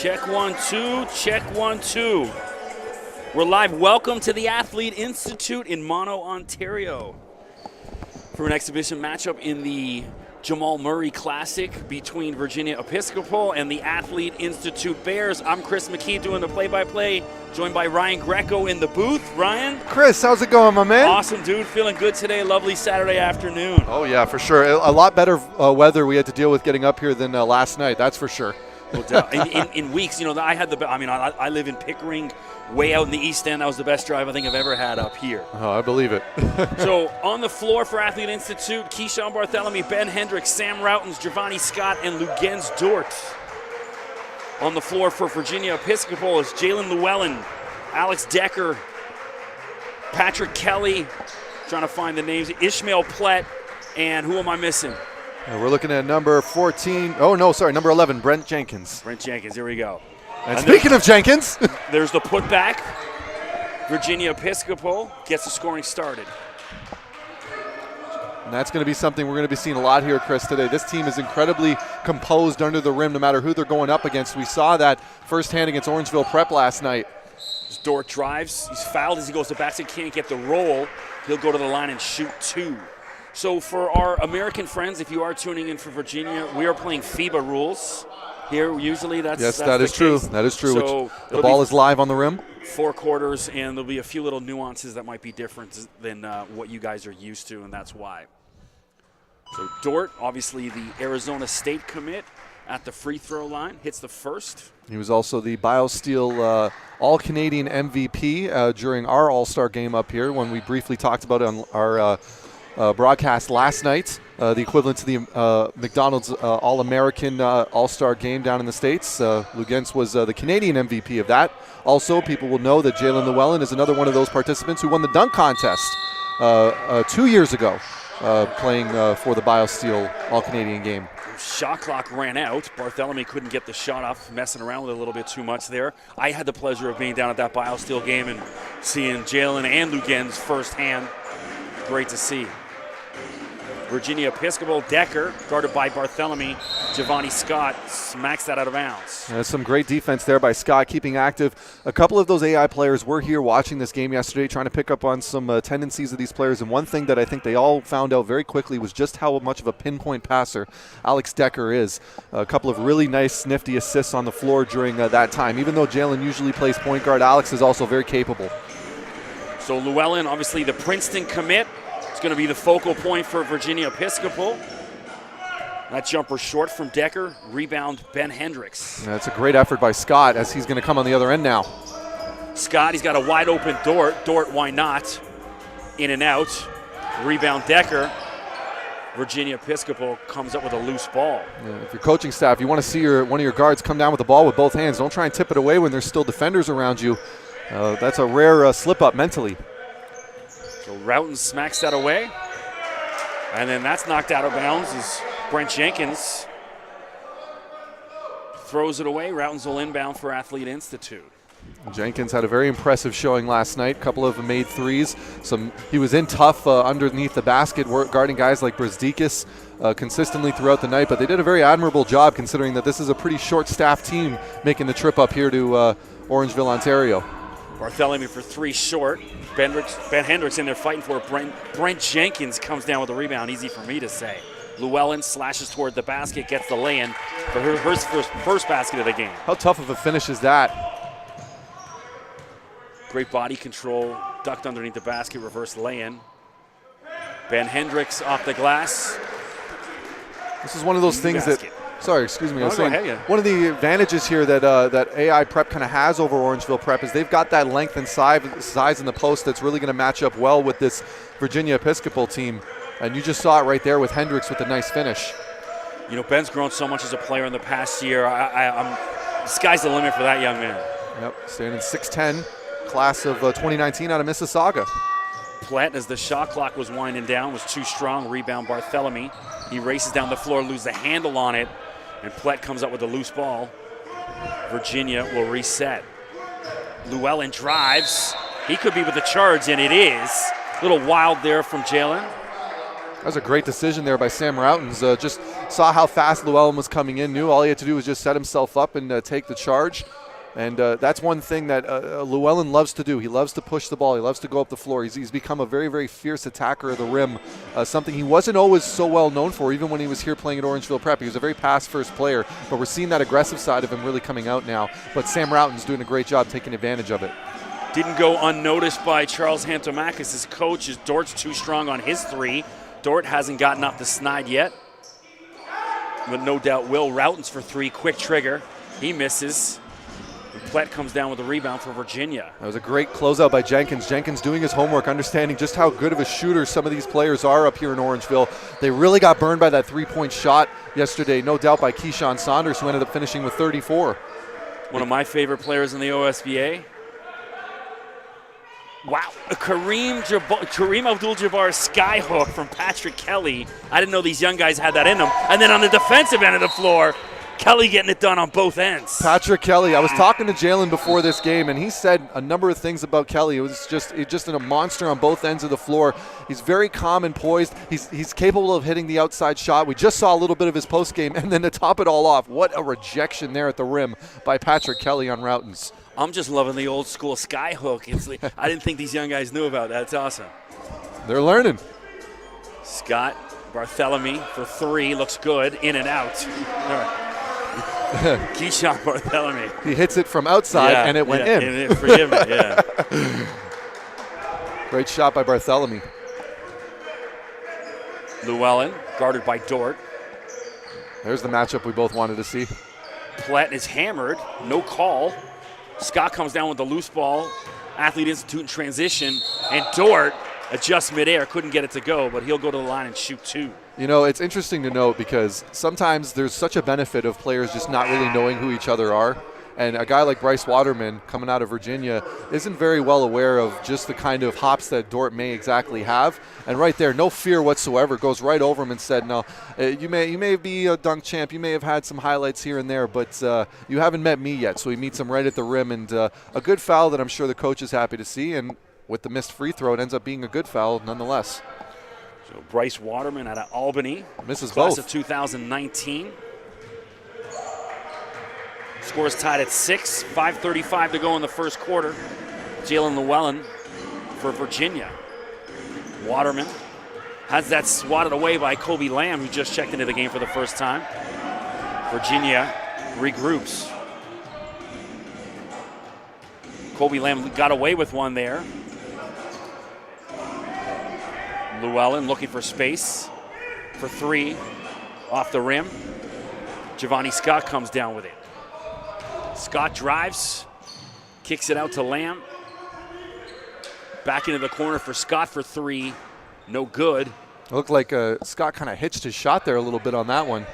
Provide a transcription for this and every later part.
Check 1, 2, check 1, 2. We're live. Welcome to the Athlete Institute in Mono, Ontario for an exhibition matchup in the Jamal Murray Classic between Virginia Episcopal and the Athlete Institute Bears. I'm Chris McKee doing the play-by-play, joined by Ryan Greco in the booth. Ryan? Chris, how's it going, my man? Awesome, dude. Feeling good today. Lovely Saturday afternoon. Oh, yeah, for sure. A lot better weather we had to deal with getting up here than last night, that's for sure. No doubt. in weeks, I had I live in Pickering, way out in the East End. That was the best drive I think I've ever had up here. Oh, I believe it. So on the floor for Athlete Institute, Keyshawn Barthélemy, Ben Hendricks, Sam Routens, Giovanni Scott, and Lugens Dort. On the floor for Virginia Episcopal is Jalen Llewellyn, Alex Decker, Patrick Kelly, trying to find the names, Ishmael Plett, and who am I missing? We're looking at number 14. Oh, no, sorry, number 11, Brent Jenkins. Brent Jenkins, here we go. And speaking of Jenkins. There's the putback. Virginia Episcopal gets the scoring started. And that's going to be something we're going to be seeing a lot here, Chris, today. This team is incredibly composed under the rim no matter who they're going up against. We saw that firsthand against Orangeville Prep last night. Dort drives. He's fouled as he goes to basket. Can't get the roll. He'll go to the line and shoot two. So for our American friends, if you are tuning in for Virginia, we are playing FIBA rules here. Usually that's that is true. That is true. So the ball is live on the rim. 4 quarters, and there'll be a few little nuances that might be different than what you guys are used to, and that's why. So Dort, obviously the Arizona State commit at the free throw line, hits the first. He was also the BioSteel All-Canadian MVP during our All-Star game up here when we briefly talked about it on our broadcast last night, the equivalent to the McDonald's All-American All-Star game down in the States. Lugens was the Canadian MVP of that. Also, people will know that Jalen Llewellyn is another one of those participants who won the dunk contest 2 years ago, playing for the BioSteel All-Canadian game. Shot clock ran out. Barthélemy couldn't get the shot off, messing around with it a little bit too much there. I had the pleasure of being down at that BioSteel game and seeing Jalen and Lugens firsthand. Great to see. Virginia Episcopal, Decker, guarded by Barthélemy. Giovanni Scott smacks that out of bounds. There's some great defense there by Scott, keeping active. A couple of those AI players were here watching this game yesterday, trying to pick up on some tendencies of these players. And one thing that I think they all found out very quickly was just how much of a pinpoint passer Alex Decker is. A couple of really nice, nifty assists on the floor during that time. Even though Jalen usually plays point guard, Alex is also very capable. So Llewellyn, obviously the Princeton commit, is going to be the focal point for Virginia Episcopal. That jumper short from Decker. Rebound, Ben Hendricks. That's a great effort by Scott as he's going to come on the other end now. Scott, he's got a wide open Dort. Dort, why not? In and out. Rebound, Decker. Virginia Episcopal comes up with a loose ball. Yeah, if you're coaching staff, you want to see one of your guards come down with the ball with both hands. Don't try and tip it away when there's still defenders around you. That's a rare slip-up mentally. So Routens smacks that away. And then that's knocked out of bounds as Brent Jenkins throws it away. Routens will inbound for Athlete Institute. Jenkins had a very impressive showing last night. A couple of made threes. He was in tough underneath the basket, guarding guys like Brzdikis consistently throughout the night. But they did a very admirable job considering that this is a pretty short-staffed team making the trip up here to Orangeville, Ontario. Barthélemy for 3 short. Ben Hendricks in there fighting for it. Brent Jenkins comes down with the rebound. Easy for me to say. Llewellyn slashes toward the basket, gets the lay-in for her first basket of the game. How tough of a finish is that? Great body control. Ducked underneath the basket, reverse lay-in. Ben Hendricks off the glass. This is one of those things that... Sorry, excuse me. I was saying, ahead, yeah. one of the advantages here that AI Prep kind of has over Orangeville Prep is they've got that length and size in the post that's really going to match up well with this Virginia Episcopal team. And you just saw it right there with Hendricks with a nice finish. You know, Ben's grown so much as a player in the past year. The sky's the limit for that young man. Yep, standing 6'10", class of 2019 out of Mississauga. Plett, as the shot clock was winding down, was too strong. Rebound, Barthélemy. He races down the floor, loses the handle on it, and Plett comes up with a loose ball. Virginia will reset. Llewellyn drives. He could be with the charge, and it is. A little wild there from Jalen. That was a great decision there by Sam Routens. Just saw how fast Llewellyn was coming in, knew all he had to do was just set himself up and take the charge. And that's one thing that Llewellyn loves to do. He loves to push the ball. He loves to go up the floor. He's become a very, very fierce attacker of the rim, something he wasn't always so well known for, even when he was here playing at Orangeville Prep. He was a very pass-first player, but we're seeing that aggressive side of him really coming out now. But Sam Routen's doing a great job taking advantage of it. Didn't go unnoticed by Charles Hantomakis, his coach, as Dort's too strong on his three. Dort hasn't gotten off the snide yet, but no doubt will. Routens for three, quick trigger. He misses. And Plett comes down with a rebound for Virginia. That was a great closeout by Jenkins. Jenkins doing his homework, understanding just how good of a shooter some of these players are up here in Orangeville. They really got burned by that three-point shot yesterday, no doubt by Keyshawn Saunders, who ended up finishing with 34. One of my favorite players in the OSBA. Wow, Kareem Abdul-Jabbar skyhook from Patrick Kelly. I didn't know these young guys had that in them. And then on the defensive end of the floor, Kelly getting it done on both ends. Patrick Kelly. I was talking to Jalen before this game, and he said a number of things about Kelly. It was just a monster on both ends of the floor. He's very calm and poised. He's capable of hitting the outside shot. We just saw a little bit of his post game, and then to top it all off, what a rejection there at the rim by Patrick Kelly on Routens. I'm just loving the old school sky hook. I didn't think these young guys knew about that. It's awesome. They're learning. Scott Barthélemy for three. Looks good. In and out. Keyshawn Barthélemy. He hits it from outside, and it went in. Forgive me, yeah. Great shot by Barthélemy. Llewellyn, guarded by Dort. There's the matchup we both wanted to see. Plett is hammered. No call. Scott comes down with the loose ball. Athlete Institute in transition. And Dort adjusts midair. Couldn't get it to go, but he'll go to the line and shoot two. You know, it's interesting to note because sometimes there's such a benefit of players just not really knowing who each other are. And a guy like Bryce Waterman coming out of Virginia isn't very well aware of just the kind of hops that Dort may exactly have. And right there, no fear whatsoever, goes right over him and said, no, you may be a dunk champ, you may have had some highlights here and there, but you haven't met me yet. So he meets him right at the rim, and a good foul that I'm sure the coach is happy to see. And with the missed free throw, it ends up being a good foul nonetheless. So Bryce Waterman out of Albany. Misses class both. of 2019. Scores tied at 6, 5:35 to go in the first quarter. Jalen Llewellyn for Virginia. Waterman has that swatted away by Kobe Lamb, who just checked into the game for the first time. Virginia regroups. Kobe Lamb got away with one there. Llewellyn looking for space for three off the rim. Giovanni Scott comes down with it. Scott drives, kicks it out to Lamb. Back into the corner for Scott for three. No good. It looked like Scott kind of hitched his shot there a little bit on that one.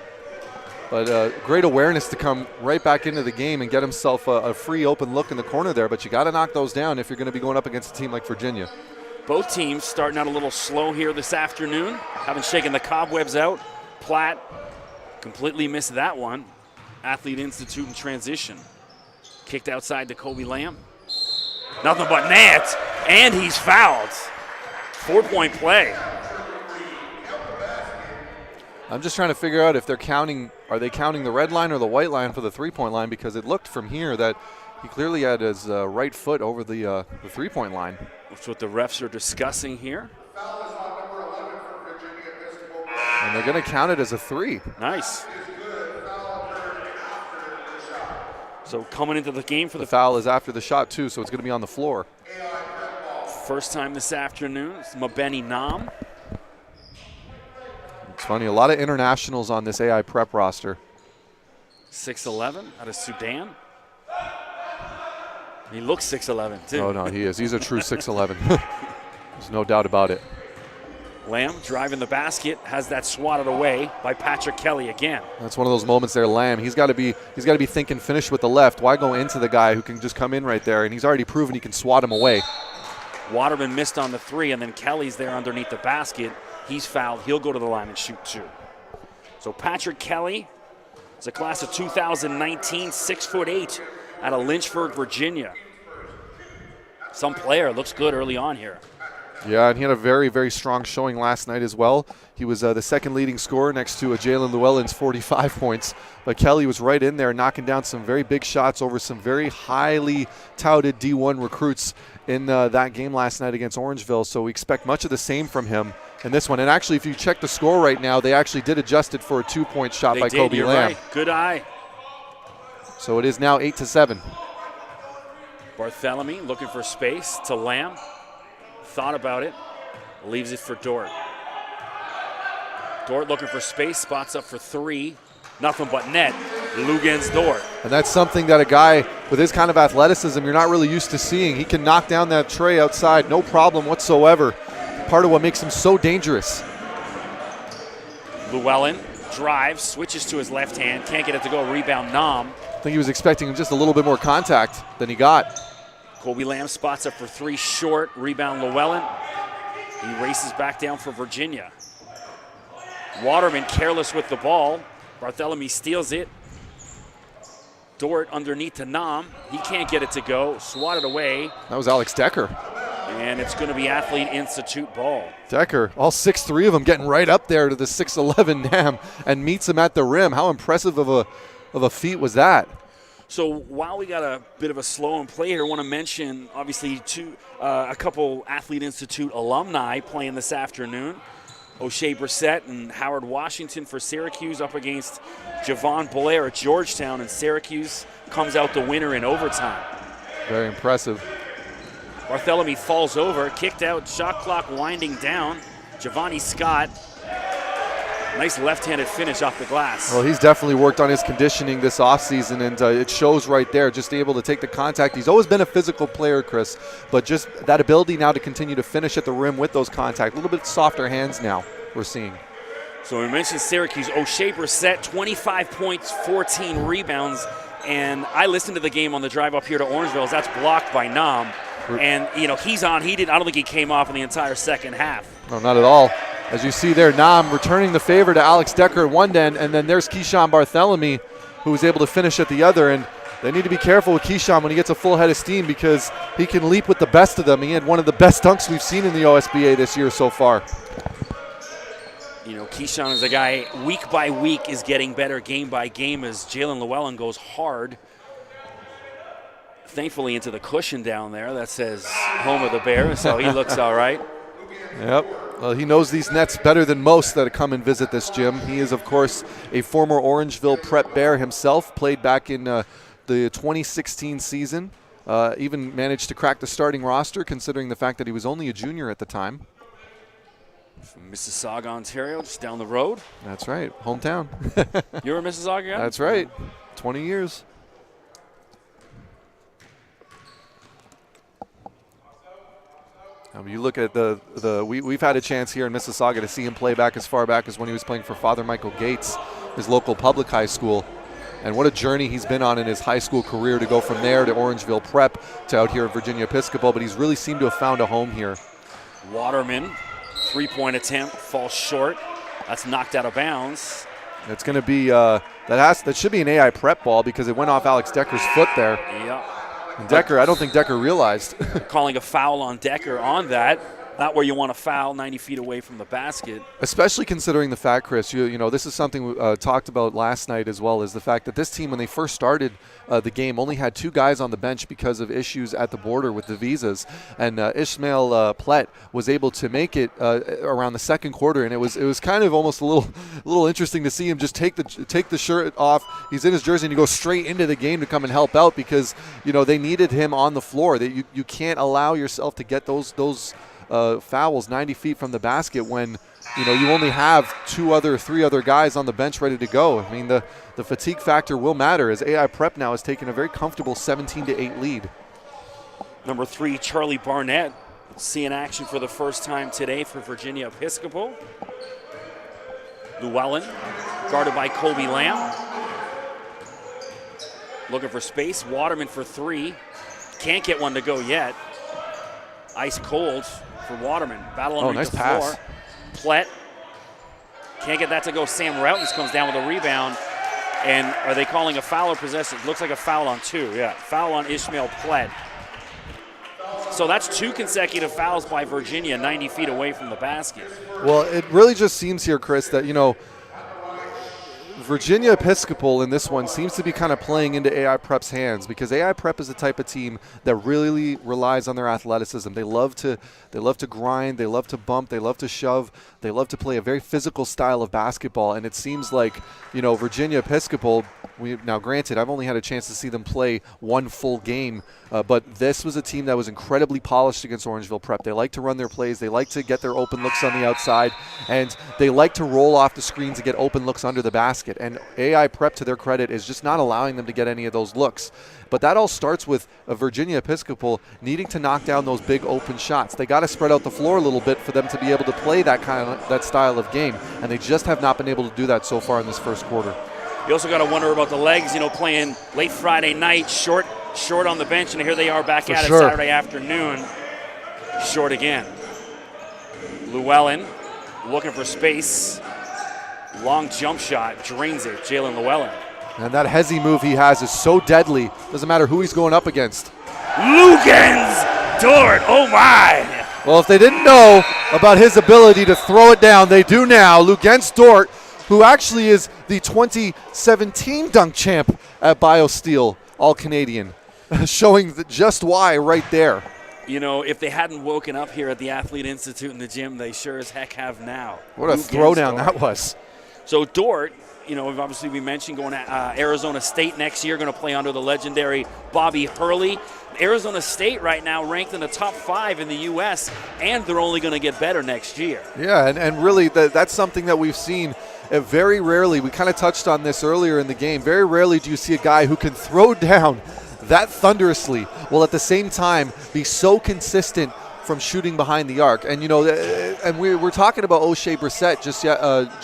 But great awareness to come right back into the game and get himself a free open look in the corner there. But you got to knock those down if you're going to be going up against a team like Virginia. Both teams starting out a little slow here this afternoon. Haven't shaken the cobwebs out. Platt completely missed that one. Athlete Institute in transition. Kicked outside to Kobe Lamb. Nothing but net, and he's fouled. 4-point play. I'm just trying to figure out if they're counting, are they counting the red line or the white line for the three-point line, because it looked from here that he clearly had his right foot over the three-point line. That's what the refs are discussing here. And they're going to count it as a three. Nice. So coming into the game for the foul is after the shot too, so it's going to be on the floor. First time this afternoon, it's Mabeni Nam. It's funny, a lot of internationals on this AI prep roster. 6'11" out of Sudan. He looks 6'11" too. Oh no, he is. He's a true 6'11". There's no doubt about it. Lamb driving the basket, has that swatted away by Patrick Kelly again. That's one of those moments there, Lamb. He's got to be thinking finish with the left. Why go into the guy who can just come in right there? And he's already proven he can swat him away. Waterman missed on the three, and then Kelly's there underneath the basket. He's fouled. He'll go to the line and shoot two. So Patrick Kelly is a class of 2019, 6'8", out of Lynchburg, Virginia. Some player looks good early on here. Yeah, and he had a very, very strong showing last night as well. He was the second leading scorer next to Jalen Llewellyn's 45 points. But Kelly was right in there knocking down some very big shots over some very highly touted D1 recruits in that game last night against Orangeville. So we expect much of the same from him in this one. And actually, if you check the score right now, they actually did adjust it for a 2-point shot by Kobe Lamb. Right. Good eye. So it is now 8-7. Barthélemy looking for space to Lamb. Thought about it, leaves it for Dort. Dort looking for space, spots up for three. Nothing but net. Lugens Dort. And that's something that a guy with his kind of athleticism you're not really used to seeing. He can knock down that tray outside, no problem whatsoever. Part of what makes him so dangerous. Llewellyn drives, switches to his left hand, can't get it to go. Rebound, Nam. I think he was expecting just a little bit more contact than he got. Kobe Lamb spots up for three short. Rebound, Llewellyn. He races back down for Virginia. Waterman careless with the ball. Barthélemy steals it. Dort underneath to Nam. He can't get it to go. Swatted away. That was Alex Decker. And it's going to be Athlete Institute ball. Decker, all 6'3" of them getting right up there to the 6'11" Nam and meets him at the rim. How impressive of a feat was that? So while we got a bit of a slow and play here, I want to mention, obviously, a couple Athlete Institute alumni playing this afternoon. O'Shea Brissett and Howard Washington for Syracuse up against Javon Blair at Georgetown, and Syracuse comes out the winner in overtime. Very impressive. Barthélemy falls over, kicked out, shot clock winding down. Giovanni Scott, nice left-handed finish off the glass. Well, he's definitely worked on his conditioning this offseason, and it shows right there, just able to take the contact. He's always been a physical player, Chris, but just that ability now to continue to finish at the rim with those contacts. A little bit softer hands now we're seeing. So we mentioned Syracuse. O'Shea Brissett, 25 points, 14 rebounds, and I listened to the game on the drive up here to Orangeville. That's blocked by Nam. And, he's on. I don't think he came off in the entire second half. No, not at all. As you see there, Nam returning the favor to Alex Decker at one end, and then there's Keyshawn Barthélemy, who was able to finish at the other. And they need to be careful with Keyshawn when he gets a full head of steam, because he can leap with the best of them. He had one of the best dunks we've seen in the OSBA this year so far. Keyshawn is a guy week by week is getting better game by game as Jalen Llewellyn goes hard. Thankfully into the cushion down there that says home of the Bears, so he looks all right. Yep. Well, he knows these nets better than most that come and visit this gym. He is, of course, a former Orangeville Prep Bear himself, played back in the 2016 season, even managed to crack the starting roster considering the fact that he was only a junior at the time. From Mississauga, Ontario, just down the road. That's right, hometown. You're a Mississauga guy? That's right, 20 years. You look at we've had a chance here in Mississauga to see him play back as far back as when he was playing for Father Michael Gates, his local public high school. And what a journey he's been on in his high school career to go from there to Orangeville Prep to out here at Virginia Episcopal, but he's really seemed to have found a home here. Waterman, three-point attempt, falls short. That's knocked out of bounds. It's going to be, that should be an AI Prep ball because it went off Alex Decker's foot there. Yeah. And Decker, I don't think Decker realized. Calling a foul on Decker on that. Not where you want to foul 90 feet away from the basket. Especially considering the fact, Chris, this is something we talked about last night as well, is the fact that this team, when they first started the game, only had two guys on the bench because of issues at the border with the visas. And Ishmael Plett was able to make it around the second quarter, and it was kind of almost a little interesting to see him just take the shirt off. He's in his jersey and he goes straight into the game to come and help out because they needed him on the floor. That you can't allow yourself to get those fouls 90 feet from the basket when you only have three other guys on the bench ready to go. I mean, the fatigue factor will matter as AI Prep now has taken a very comfortable 17-8 lead. Number 3, Charlie Barnett, seeing action for the first time today for Virginia Episcopal. Llewellyn, guarded by Kobe Lamb. Looking for space. Waterman for 3. Can't get one to go yet. Ice cold for Waterman. Battle underneath the floor. Pass. Plett. Can't get that to go. Sam Routens comes down with a rebound. And are they calling a foul or possession? Looks like a foul on 2. Yeah, foul on Ishmael Plett. So that's 2 consecutive fouls by Virginia, 90 feet away from the basket. Well, it really just seems here, Chris, that, Virginia Episcopal in this one seems to be kind of playing into AI Prep's hands, because AI Prep is the type of team that really relies on their athleticism. They love to grind, they love to bump, they love to shove, they love to play a very physical style of basketball. And it seems like, Virginia Episcopal, now granted, I've only had a chance to see them play one full game, but this was a team that was incredibly polished against Orangeville Prep. They like to run their plays, they like to get their open looks on the outside, and they like to roll off the screens to get open looks under the basket. And AI Prep, to their credit, is just not allowing them to get any of those looks. But that all starts with a Virginia Episcopal needing to knock down those big open shots. They got to spread out the floor a little bit for them to be able to play that style of game, and they just have not been able to do that so far in this first quarter. You also got to wonder about the legs, playing late Friday night, short on the bench, and here they are back at it Saturday afternoon, short again. Llewellyn looking for space. Long jump shot, drains it, Jalen Llewellyn. And that hezzy move he has is so deadly. Doesn't matter who he's going up against. Lugens Dort, oh my! Well, if they didn't know about his ability to throw it down, they do now. Lugens Dort, who actually is the 2017 dunk champ at BioSteel, All-Canadian, showing just why right there. If they hadn't woken up here at the Athlete Institute in the gym, they sure as heck have now. What a throwdown that was. So Dort, obviously we mentioned going to Arizona State next year, going to play under the legendary Bobby Hurley. Arizona State right now ranked in the top 5 in the U.S., and they're only going to get better next year. Yeah, and really that's something that we've seen very rarely. We kind of touched on this earlier in the game. Very rarely do you see a guy who can throw down that thunderously while at the same time be so consistent from shooting behind the arc. And and we're talking about O'Shea Brissett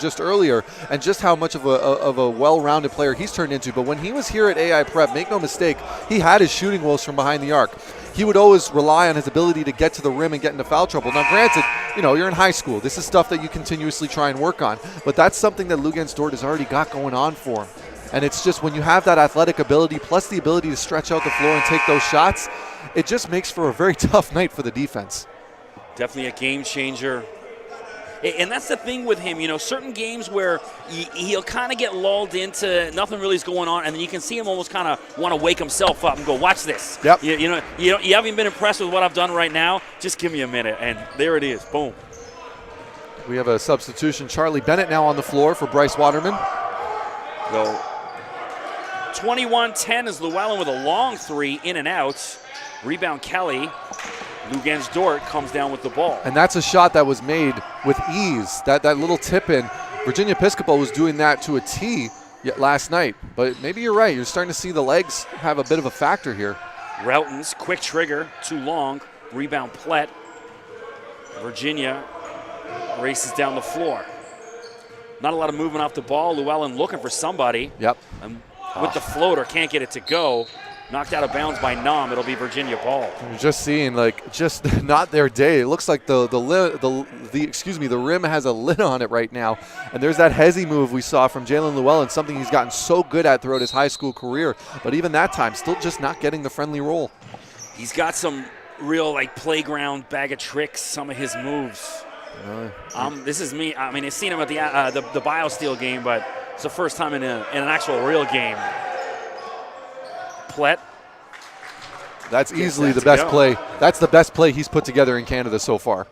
just earlier, and just how much of a well-rounded player he's turned into. But when he was here at AI Prep, make no mistake, he had his shooting woes from behind the arc. He would always rely on his ability to get to the rim and get into foul trouble. Now, granted, you're in high school. This is stuff that you continuously try and work on. But that's something that Lugens Dort has already got going on for him. And it's just when you have that athletic ability plus the ability to stretch out the floor and take those shots, it just makes for a very tough night for the defense. Definitely a game changer. And that's the thing with him, certain games where he'll kind of get lulled into nothing really is going on, and then you can see him almost kind of want to wake himself up and go, watch this. Yep. You haven't been impressed with what I've done right now? Just give me a minute, and there it is. Boom. We have a substitution. Charlie Bennett now on the floor for Bryce Waterman. So 21-10 is Llewellyn with a long three, in and out. Rebound Kelly. Lugens Dort comes down with the ball. And that's a shot that was made with ease. That little tip-in. Virginia Episcopal was doing that to a T last night. But maybe you're right. You're starting to see the legs have a bit of a factor here. Relton's quick trigger, too long. Rebound Plett. Virginia races down the floor. Not a lot of movement off the ball. Llewellyn looking for somebody. Yep. And with the floater, can't get it to go. Knocked out of bounds by Nom. It'll be Virginia ball. You're just seeing, just not their day. It looks like the rim has a lid on it right now. And there's that hezzy move we saw from Jalen Llewellyn, something he's gotten so good at throughout his high school career. But even that time, still just not getting the friendly roll. He's got some real playground bag of tricks. Some of his moves. This is me. I mean, I've seen him at the BioSteel game, but it's the first time in an actual real game. Plett. That's easily the best play. That's the best play he's put together in Canada so far.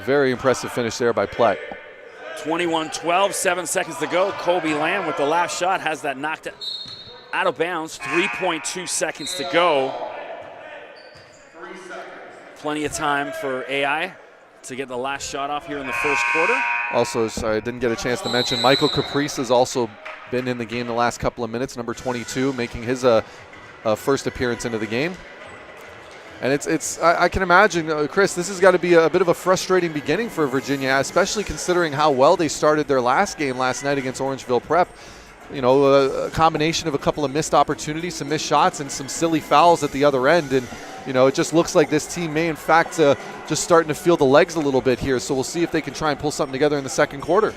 Very impressive finish there by Plett. 21-12, 7 seconds to go. Kobe Lamb with the last shot has that knocked out of bounds. 3.2 seconds to go. Plenty of time for AI to get the last shot off here in the first quarter. Also, sorry, I didn't get a chance to mention, Michael Caprice has also been in the game the last couple of minutes, number 22, making his first appearance into the game. And I can imagine, Chris, this has got to be a bit of a frustrating beginning for Virginia, especially considering how well they started their last game last night against Orangeville Prep. A combination of a couple of missed opportunities, some missed shots, and some silly fouls at the other end. And it just looks like this team may, in fact, just starting to feel the legs a little bit here. So we'll see if they can try and pull something together in the second quarter.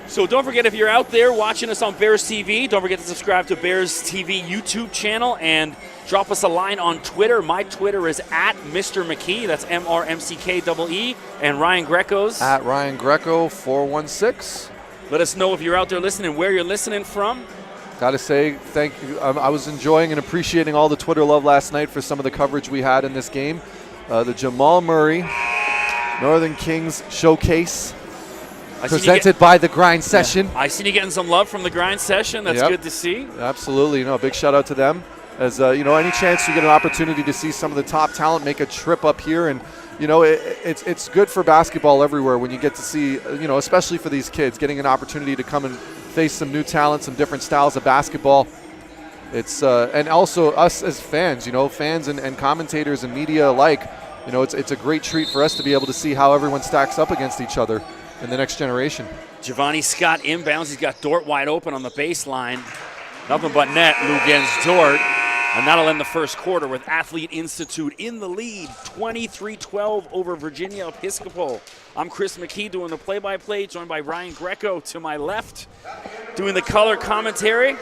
So don't forget, if you're out there watching us on Bears TV, don't forget to subscribe to Bears TV YouTube channel. And Drop us a line on Twitter. My Twitter is at Mr. McKee. That's MRMCKEE. And Ryan Greco's At Ryan Greco 416. Let us know if you're out there listening, where you're listening from. Got to say thank you. I was enjoying and appreciating all the Twitter love last night for some of the coverage we had in this game. The Jamal Murray Northern Kings showcase presented by the Grind Session. I seen you getting some love from the Grind Session. That's good to see. Absolutely. A big shout out to them. As any chance you get an opportunity to see some of the top talent make a trip up here, and it's good for basketball everywhere when you get to see, especially for these kids, getting an opportunity to come and face some new talent, some different styles of basketball. It's and also us as fans, fans and commentators and media alike. It's a great treat for us to be able to see how everyone stacks up against each other in the next generation. Giovanni Scott inbounds. He's got Dort wide open on the baseline. Nothing but net. Lugens Dort. And that'll end the first quarter with Athlete Institute in the lead, 23-12 over Virginia Episcopal. I'm Chris McKee doing the play-by-play, joined by Ryan Greco to my left, doing the color commentary.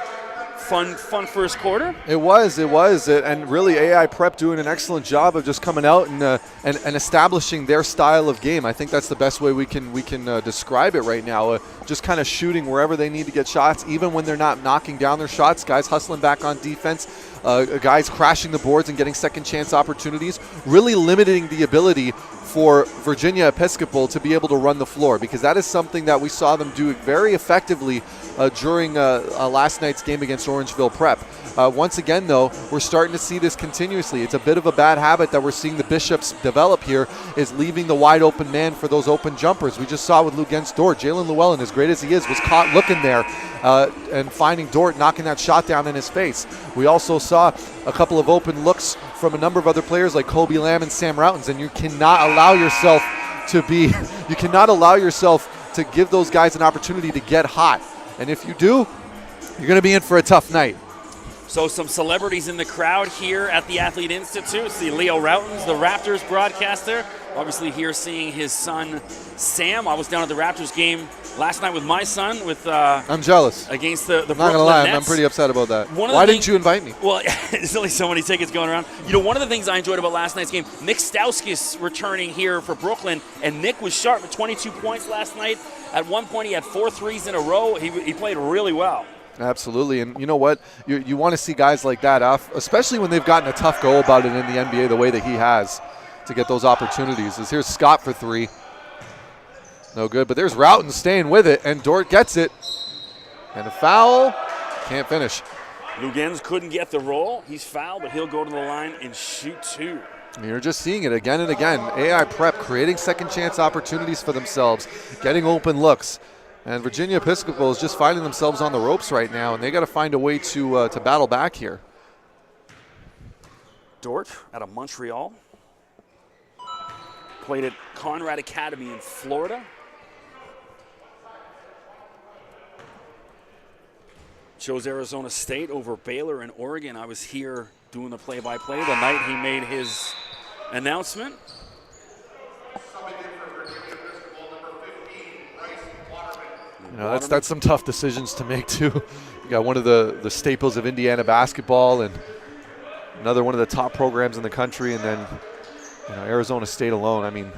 Fun first quarter. It was, and really AI Prep doing an excellent job of just coming out and establishing their style of game. I think that's the best way we can describe it right now. Just kind of shooting wherever they need to get shots, even when they're not knocking down their shots. Guys hustling back on defense, guys crashing the boards and getting second chance opportunities. Really limiting the ability for Virginia Episcopal to be able to run the floor, because that is something that we saw them do very effectively during last night's game against Orangeville Prep. Once again, though, we're starting to see this continuously. It's a bit of a bad habit that we're seeing the Bishops develop here, is leaving the wide open man for those open jumpers. We just saw with Lugens Dort, Jalen Llewellyn, as great as he is, was caught looking there and finding Dort knocking that shot down in his face. We also saw a couple of open looks from a number of other players like Kobe Lamb and Sam Routens, and you cannot allow yourself to give those guys an opportunity to get hot. And if you do, you're going to be in for a tough night. So some celebrities in the crowd here at the Athlete Institute. See Leo Routens, the Raptors broadcaster. Obviously here seeing his son, Sam. I was down at the Raptors game last night with my son. I'm jealous. Against the Brooklyn Not going to lie, Nets. I'm pretty upset about that. Why didn't you invite me? Well, there's only so many tickets going around. One of the things I enjoyed about last night's game, Nick Stauskas returning here for Brooklyn, and Nick was sharp with 22 points last night. At one point, he had 4 threes in a row. He played really well. Absolutely, and you know what? You want to see guys like that, especially when they've gotten a tough go about it in the NBA the way that he has to get those opportunities. Here's Scott for 3. No good, but there's Routens staying with it, and Dort gets it. And a foul. Can't finish. Lugens couldn't get the roll. He's fouled, but he'll go to the line and shoot 2. You're just seeing it again and again. AI Prep creating second chance opportunities for themselves, getting open looks. And Virginia Episcopal is just finding themselves on the ropes right now, and they got to find a way to battle back here. Dort out of Montreal. Played at Conrad Academy in Florida. Chose Arizona State over Baylor and Oregon. I was here doing the play-by-play the night he made his announcement. That's some tough decisions to make too. You got one of the staples of Indiana basketball and another one of the top programs in the country, and then Arizona State alone. I mean,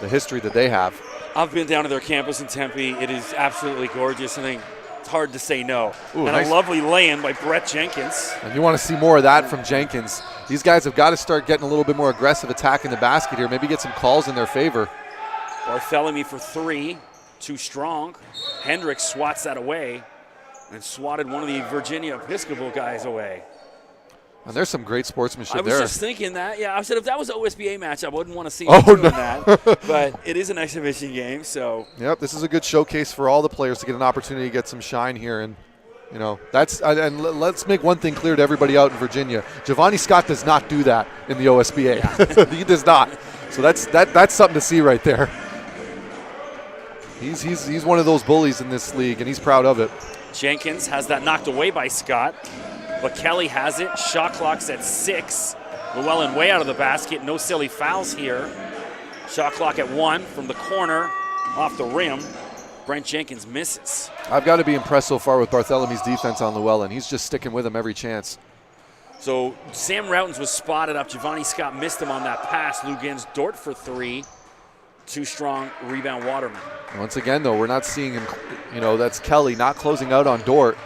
the history that they have. I've been down to their campus in Tempe. It is absolutely gorgeous, and it's hard to say no. Ooh, and nice. A lovely lay-in by Brett Jenkins. And you want to see more of that from Jenkins. These guys have got to start getting a little bit more aggressive attacking the basket here. Maybe get some calls in their favor. Barthélemy for 3. Too strong. Hendricks swats that away and swatted one of the Virginia Episcopal guys away. And there's some great sportsmanship there. I was just thinking that. Yeah, I said if that was an OSBA match, I wouldn't want to see him doing that. But it is an exhibition game, so. Yep, this is a good showcase for all the players to get an opportunity to get some shine here. And, that's and let's make one thing clear to everybody out in Virginia. Giovanni Scott does not do that in the OSBA. Yeah. He does not. So that's something to see right there. He's one of those bullies in this league, and he's proud of it. Jenkins has that knocked away by Scott, but Kelly has it. Shot clock's at 6. Llewellyn way out of the basket. No silly fouls here. Shot clock at 1 from the corner, off the rim. Brent Jenkins misses. I've got to be impressed so far with Barthélemy's defense on Llewellyn. He's just sticking with him every chance. So Sam Routens was spotted up. Giovanni Scott missed him on that pass. Lugans Dort for 3. Too strong rebound Waterman. Once again, though, we're not seeing him, that's Kelly not closing out on Dort.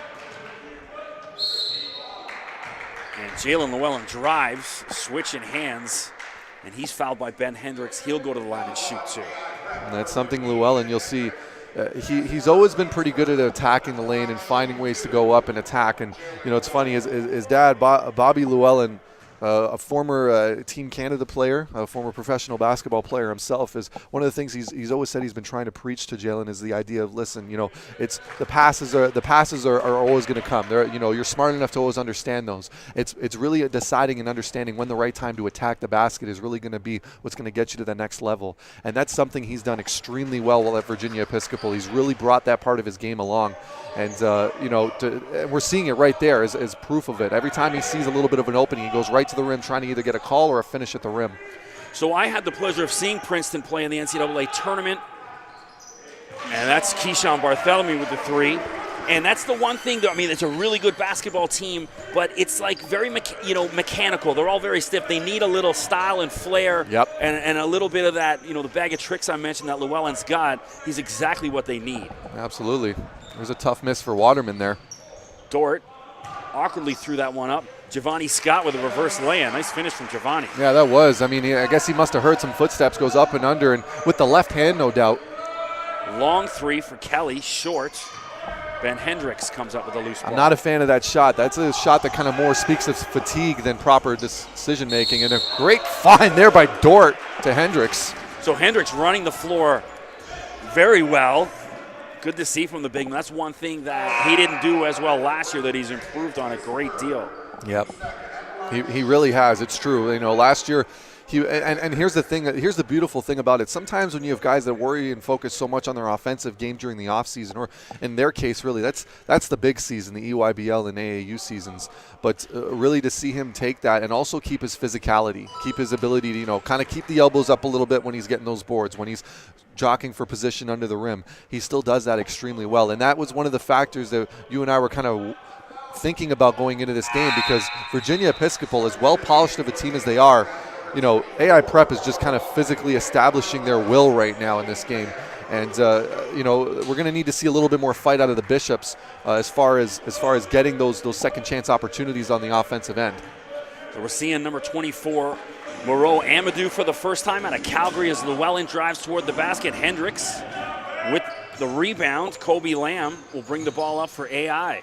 And Jalen Llewellyn drives, switch in hands, and he's fouled by Ben Hendricks. He'll go to the line and shoot 2. And that's something Llewellyn, you'll see. He's always been pretty good at attacking the lane and finding ways to go up and attack. And, it's funny, his dad, Bobby Llewellyn, a former Team Canada player, a former professional basketball player himself, is one of the things he's always said he's been trying to preach to Jalen is the idea of, listen, it's the passes are always going to come. You're smart enough to always understand those. It's really deciding and understanding when the right time to attack the basket is really going to be what's going to get you to the next level. And that's something he's done extremely well while at Virginia Episcopal. He's really brought that part of his game along. And, we're seeing it right there as proof of it. Every time he sees a little bit of an opening, he goes right to the rim trying to either get a call or a finish at the rim. So I had the pleasure of seeing Princeton play in the NCAA tournament. And that's Keyshawn Bartholomew with the 3. And that's the one thing, it's a really good basketball team, but it's like very mechanical. They're all very stiff. They need a little style and flair. Yep. And a little bit of that, the bag of tricks I mentioned that Llewellyn's got. He's exactly what they need. Absolutely. There's a tough miss for Waterman there. Dort awkwardly threw that one up. Giovanni Scott with a reverse lay-in. Nice finish from Giovanni. Yeah, that was. I guess he must have heard some footsteps, goes up and under, and with the left hand, no doubt. Long 3 for Kelly, short. Ben Hendricks comes up with a loose ball. I'm not a fan of that shot. That's a shot that kind of more speaks of fatigue than proper decision-making, and a great find there by Dort to Hendricks. So Hendricks running the floor very well. Good to see from the big man. That's one thing that he didn't do as well last year that he's improved on a great deal. Yep, he really has. It's true. Last year, and here's the thing. Here's the beautiful thing about it. Sometimes when you have guys that worry and focus so much on their offensive game during the offseason, or in their case, really, that's the big season, the EYBL and AAU seasons. But really to see him take that and also keep his physicality, keep his ability to, kind of keep the elbows up a little bit when he's getting those boards, when he's jockeying for position under the rim. He still does that extremely well. And that was one of the factors that you and I were kind of thinking about going into this game, because Virginia Episcopal, as well polished of a team as they are, AI Prep is just kind of physically establishing their will right now in this game. And, we're going to need to see a little bit more fight out of the Bishops as far as getting those second chance opportunities on the offensive end. So we're seeing number 24, Moreau Amadou, for the first time out of Calgary as Llewellyn drives toward the basket. Hendricks with the rebound. Kobe Lamb will bring the ball up for AI.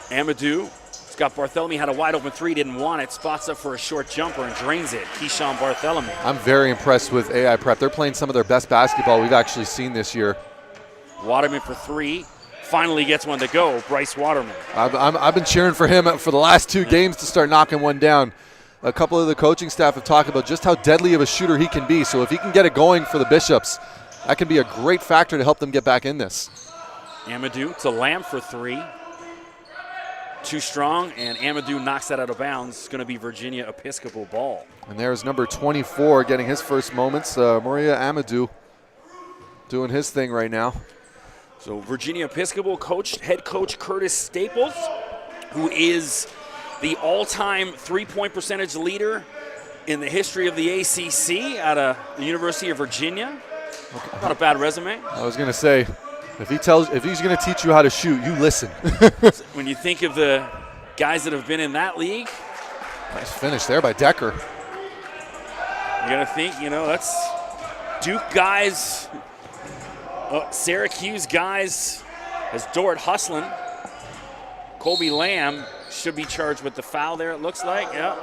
Amadou, Scott Bartholomew had a wide open 3, didn't want it, spots up for a short jumper and drains it. Keyshawn Bartholomew. I'm very impressed with AI Prep. They're playing some of their best basketball we've actually seen this year. Waterman for 3, finally gets one to go. Bryce Waterman. I've been cheering for him for the last 2 games to start knocking one down. A couple of the coaching staff have talked about just how deadly of a shooter he can be. So if he can get it going for the Bishops, that can be a great factor to help them get back in this. Amadou to Lamb for 3. Too strong, and Amadou knocks that out of bounds. It's going to be Virginia Episcopal ball. And there's number 24 getting his first moments. Maria Amadou doing his thing right now. So Virginia Episcopal head coach Curtis Staples, who is the all-time three-point percentage leader in the history of the ACC out of the University of Virginia. Okay. Not a bad resume. I was going to say, if he's going to teach you how to shoot, you listen. When you think of the guys that have been in that league. Nice finish there by Decker. You got to think, that's Duke guys, Syracuse guys, as Dort hustling. Kobe Lamb should be charged with the foul there, it looks like. Yeah.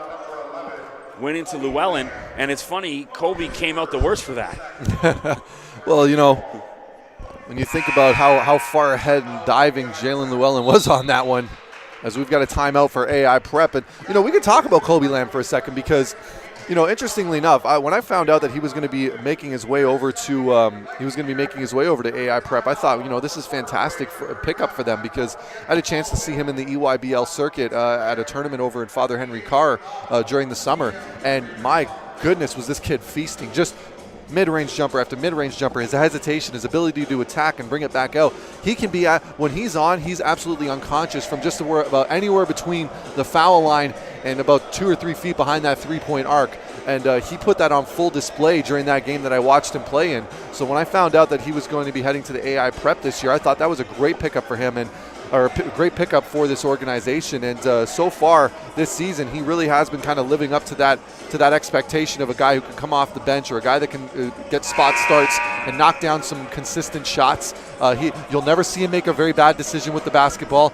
Went into Llewellyn, and it's funny, Kobe came out the worst for that. Well, when you think about how far ahead and diving Jalen Llewellyn was on that one, as we've got a timeout for AI Prep. And, we could talk about Kobe Lamb for a second because, interestingly enough, when I found out that he was going to be making his way over to AI Prep, I thought, this is fantastic for a pickup for them because I had a chance to see him in the EYBL circuit at a tournament over in Father Henry Carr during the summer. And my goodness, was this kid feasting. Just mid-range jumper after mid-range jumper, his hesitation, his ability to attack and bring it back out. He can be, when he's on, he's absolutely unconscious from just about anywhere between the foul line and about 2 or 3 feet behind that three-point arc. And he put that on full display during that game that I watched him play in. So when I found out that he was going to be heading to the AI prep this year, I thought that was a great pickup for him, or a great pickup for this organization. And so far this season, he really has been kind of living up to that expectation of a guy who can come off the bench, or a guy that can get spot starts and knock down some consistent shots. You'll never see him make a very bad decision with the basketball.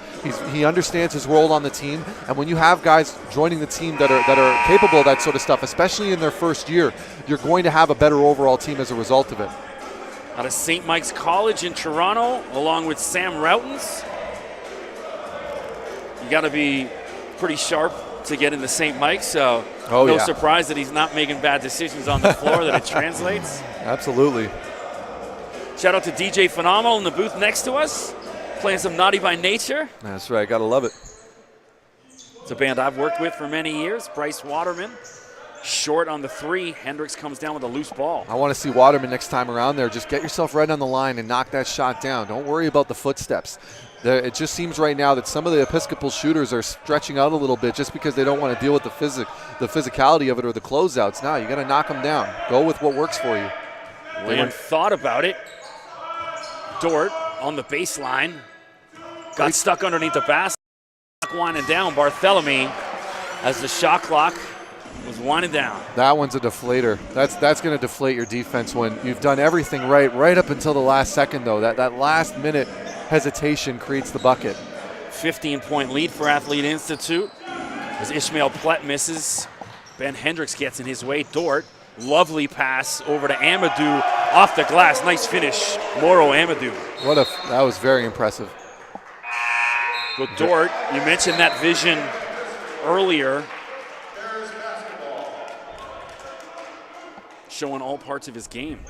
He understands his role on the team, and when you have guys joining the team that are capable of that sort of stuff, especially in their first year, you're going to have a better overall team as a result of it. Out of St. Mike's College in Toronto, along with Sam Routens. You got to be pretty sharp to get into St. Mike's, so no surprise that he's not making bad decisions on the floor, that it translates. Absolutely. Shout out to DJ Phenomenal in the booth next to us, playing some Naughty by Nature. That's right, gotta love it. It's a band I've worked with for many years. Bryce Waterman, short on the 3. Hendricks comes down with a loose ball. I want to see Waterman next time around there. Just get yourself right on the line and knock that shot down. Don't worry about the footsteps. It just seems right now that some of the Episcopal shooters are stretching out a little bit just because they don't want to deal with the physicality of it or the closeouts. Now you got to knock them down. Go with what works for you. Lamb thought about it. Dort on the baseline. Got stuck underneath the basket. Winding down. Barthélemy as the shot clock was winding down. That one's a deflator. That's going to deflate your defense when you've done everything right up until the last second, though. That last minute hesitation creates the bucket. 15-point lead for Athlete Institute as Ishmael Plett misses. Ben Hendricks gets in his way. Dort, lovely pass over to Amadou off the glass. Nice finish, Moro Amadou. That was very impressive. But Dort, you mentioned that vision earlier, showing all parts of his game.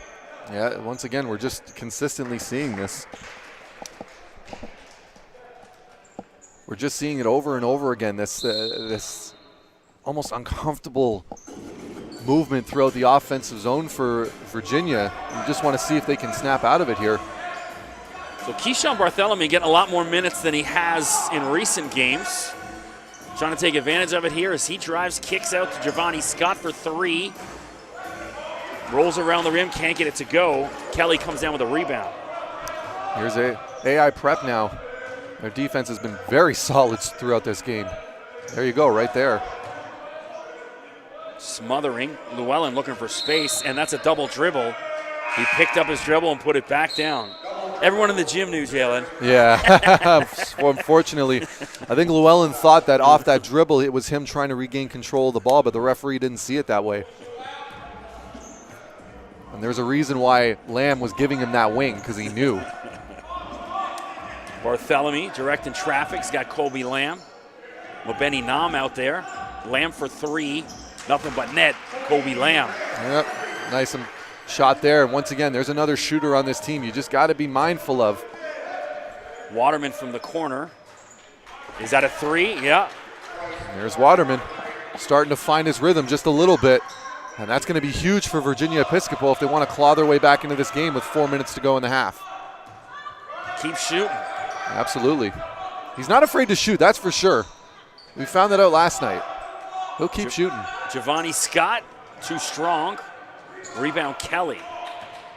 Yeah, once again, we're just consistently seeing this. We're just seeing it over and over again, this almost uncomfortable movement throughout the offensive zone for Virginia. You just want to see if they can snap out of it here. So Keyshawn Barthélemy getting a lot more minutes than he has in recent games. Trying to take advantage of it here as he drives, kicks out to Giovanni Scott for 3. Rolls around the rim, can't get it to go. Kelly comes down with a rebound. Here's AI prep now. Their defense has been very solid throughout this game. There you go, right there. Smothering. Llewellyn looking for space, and that's a double dribble. He picked up his dribble and put it back down. Everyone in the gym knew, Jalen. Yeah, unfortunately. I think Llewellyn thought that off that dribble, it was him trying to regain control of the ball, but the referee didn't see it that way. And there's a reason why Lamb was giving him that wing, because he knew. Barthélemy directing traffic. He's got Colby Lamb. Mobeni Nam out there. Lamb for 3. Nothing but net. Colby Lamb. Yep, nice shot there. And once again, there's another shooter on this team you just got to be mindful of. Waterman from the corner. Is that a 3? Yeah. There's Waterman starting to find his rhythm just a little bit. And that's going to be huge for Virginia Episcopal if they want to claw their way back into this game with 4 minutes to go in the half. Keep shooting. Absolutely. He's not afraid to shoot, that's for sure. We found that out last night. He'll keep shooting. Giovanni Scott, too strong. Rebound Kelly.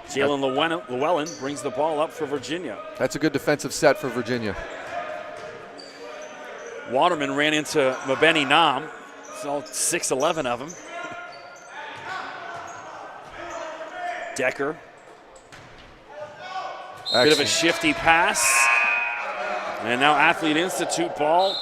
Jalen Llewellyn brings the ball up for Virginia. That's a good defensive set for Virginia. Waterman ran into Mobeni Nam. It's all 6'11" of him. Decker. Bit of a shifty pass. And now Athlete Institute ball.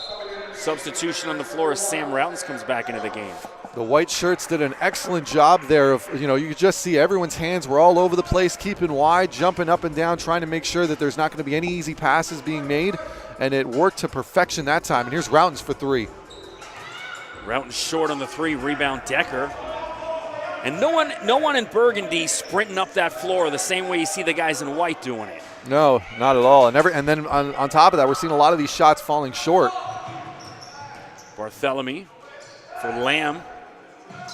Substitution on the floor as Sam Routens comes back into the game. The white shirts did an excellent job there of, you could just see everyone's hands were all over the place, keeping wide, jumping up and down, trying to make sure that there's not going to be any easy passes being made. And it worked to perfection that time. And here's Routens for 3. Routens short on the 3, rebound Decker. And no one in Burgundy sprinting up that floor the same way you see the guys in white doing it. No, not at all. And then on top of that, we're seeing a lot of these shots falling short. Barthélemy for Lamb.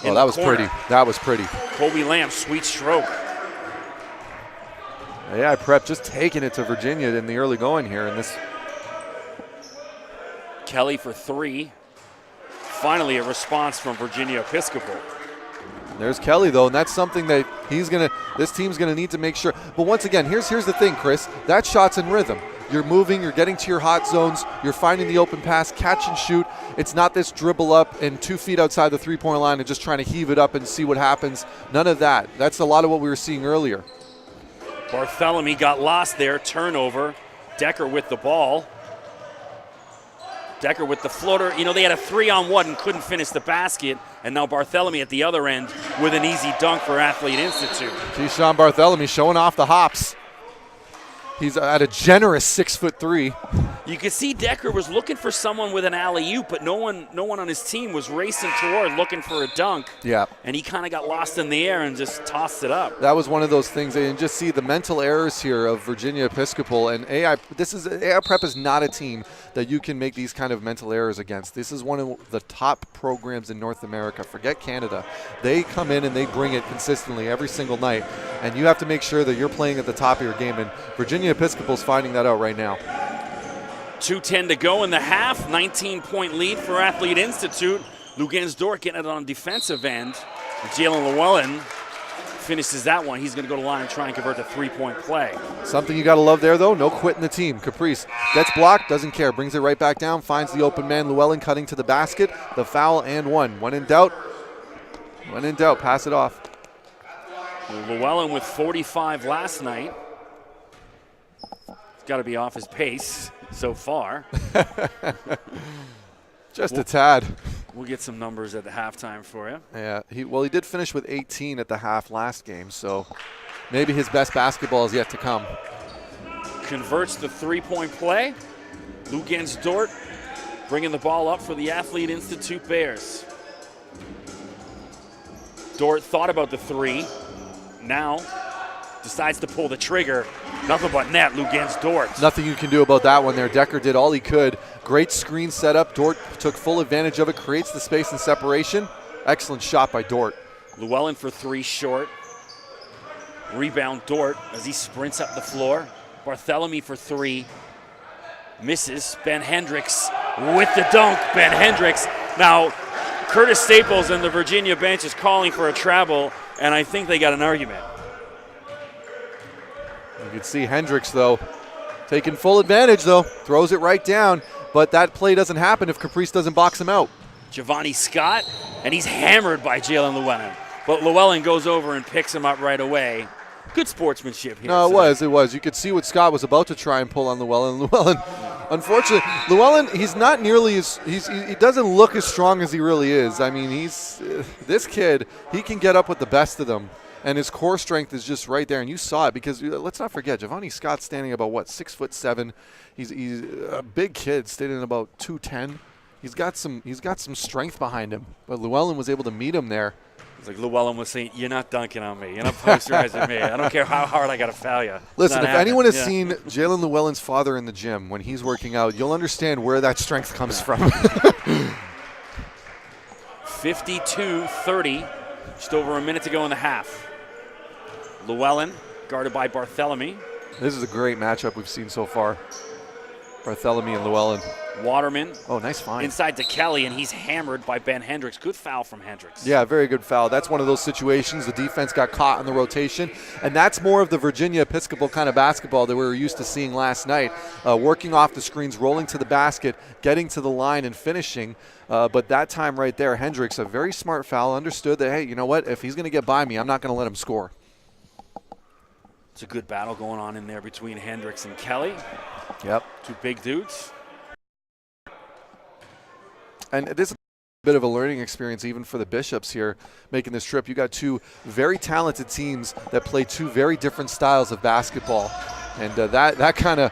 Oh, that was pretty. That was pretty. Colby Lamb, sweet stroke. AI Prep just taking it to Virginia in the early going here. And this. Kelly for 3. Finally, a response from Virginia Episcopal. There's Kelly, though, and that's something that this team's gonna need to make sure. But once again, here's the thing, Chris. That shot's in rhythm. You're moving, you're getting to your hot zones, you're finding the open pass, catch and shoot. It's not this dribble up and 2 feet outside the three-point line and just trying to heave it up and see what happens. None of that. That's a lot of what we were seeing earlier. Barthélemy got lost there, turnover. Decker with the ball. Decker with the floater. You know, they had a 3-on-1 and couldn't finish the basket. And now Barthélemy at the other end with an easy dunk for Athlete Institute. Keyshawn Barthélemy showing off the hops. He's at a generous 6'3". You could see Decker was looking for someone with an alley-oop, but no one on his team was racing toward looking for a dunk. Yeah. And he kind of got lost in the air and just tossed it up. That was one of those things. And just see the mental errors here of Virginia Episcopal. And AI Prep is not a team that you can make these kind of mental errors against. This is one of the top programs in North America. Forget Canada. They come in and they bring it consistently every single night. And you have to make sure that you're playing at the top of your game. And Virginia Episcopal's finding that out right now. 2:10 to go in the half. 19-point lead for Athlete Institute. Lugansdorf getting it on defensive end. Jalen Llewellyn finishes that one. He's going to go to the line and try and convert to 3-point play. Something you got to love there, though, no quitting the team. Caprice gets blocked, doesn't care, brings it right back down, finds the open man. Llewellyn cutting to the basket. The foul and one. When in doubt, pass it off. Llewellyn with 45 last night. He's got to be off his pace so far. Just a tad. We'll get some numbers at the halftime for you. Yeah, he did finish with 18 at the half last game, so maybe his best basketball is yet to come. Converts the 3-point play. Lugansdorf bringing the ball up for the Athlete Institute Bears. Dort thought about the 3. Now decides to pull the trigger. Nothing but net, Lugansdorf. Nothing you can do about that one there. Decker did all he could. Great screen setup. Dort took full advantage of it, creates the space and separation. Excellent shot by Dort. Llewellyn for 3 short. Rebound Dort as he sprints up the floor. Barthélemy for 3. Misses. Ben Hendricks with the dunk. Ben Hendricks. Now, Curtis Staples and the Virginia bench is calling for a travel, and I think they got an argument. You can see Hendricks, though, taking full advantage, though. Throws it right down, but that play doesn't happen if Caprice doesn't box him out. Giovanni Scott, and he's hammered by Jalen Llewellyn. But Llewellyn goes over and picks him up right away. Good sportsmanship here. No, it was. You could see what Scott was about to try and pull on Llewellyn. Llewellyn, unfortunately, Llewellyn, he's not nearly as, he doesn't look as strong as he really is. I mean, this kid, he can get up with the best of them. And his core strength is just right there, and you saw it because let's not forget, Giovanni Scott's standing about 6'7". He's a big kid, standing about 210. He's got some strength behind him, but Llewellyn was able to meet him there. It's like Llewellyn was saying, "You're not dunking on me. You're not posterizing me. I don't care how hard I got to foul you." Listen, if anyone has seen Jalen Llewellyn's father in the gym when he's working out, you'll understand where that strength comes from. 52-30, just over a minute to go in the half. Llewellyn guarded by Barthélemy. This is a great matchup we've seen so far. Barthélemy and Llewellyn. Waterman. Oh, nice find. Inside to Kelly, and he's hammered by Ben Hendricks. Good foul from Hendricks. Yeah, very good foul. That's one of those situations. The defense got caught in the rotation, and that's more of the Virginia Episcopal kind of basketball that we were used to seeing last night. Working off the screens, rolling to the basket, getting to the line, and finishing. But that time right there, Hendricks, a very smart foul, understood that, hey, you know what? If he's going to get by me, I'm not going to let him score. It's a good battle going on in there between Hendricks and Kelly. Yep. 2 big dudes. And this is a bit of a learning experience even for the Bishops here making this trip. You got 2 very talented teams that play 2 very different styles of basketball. And that kind of,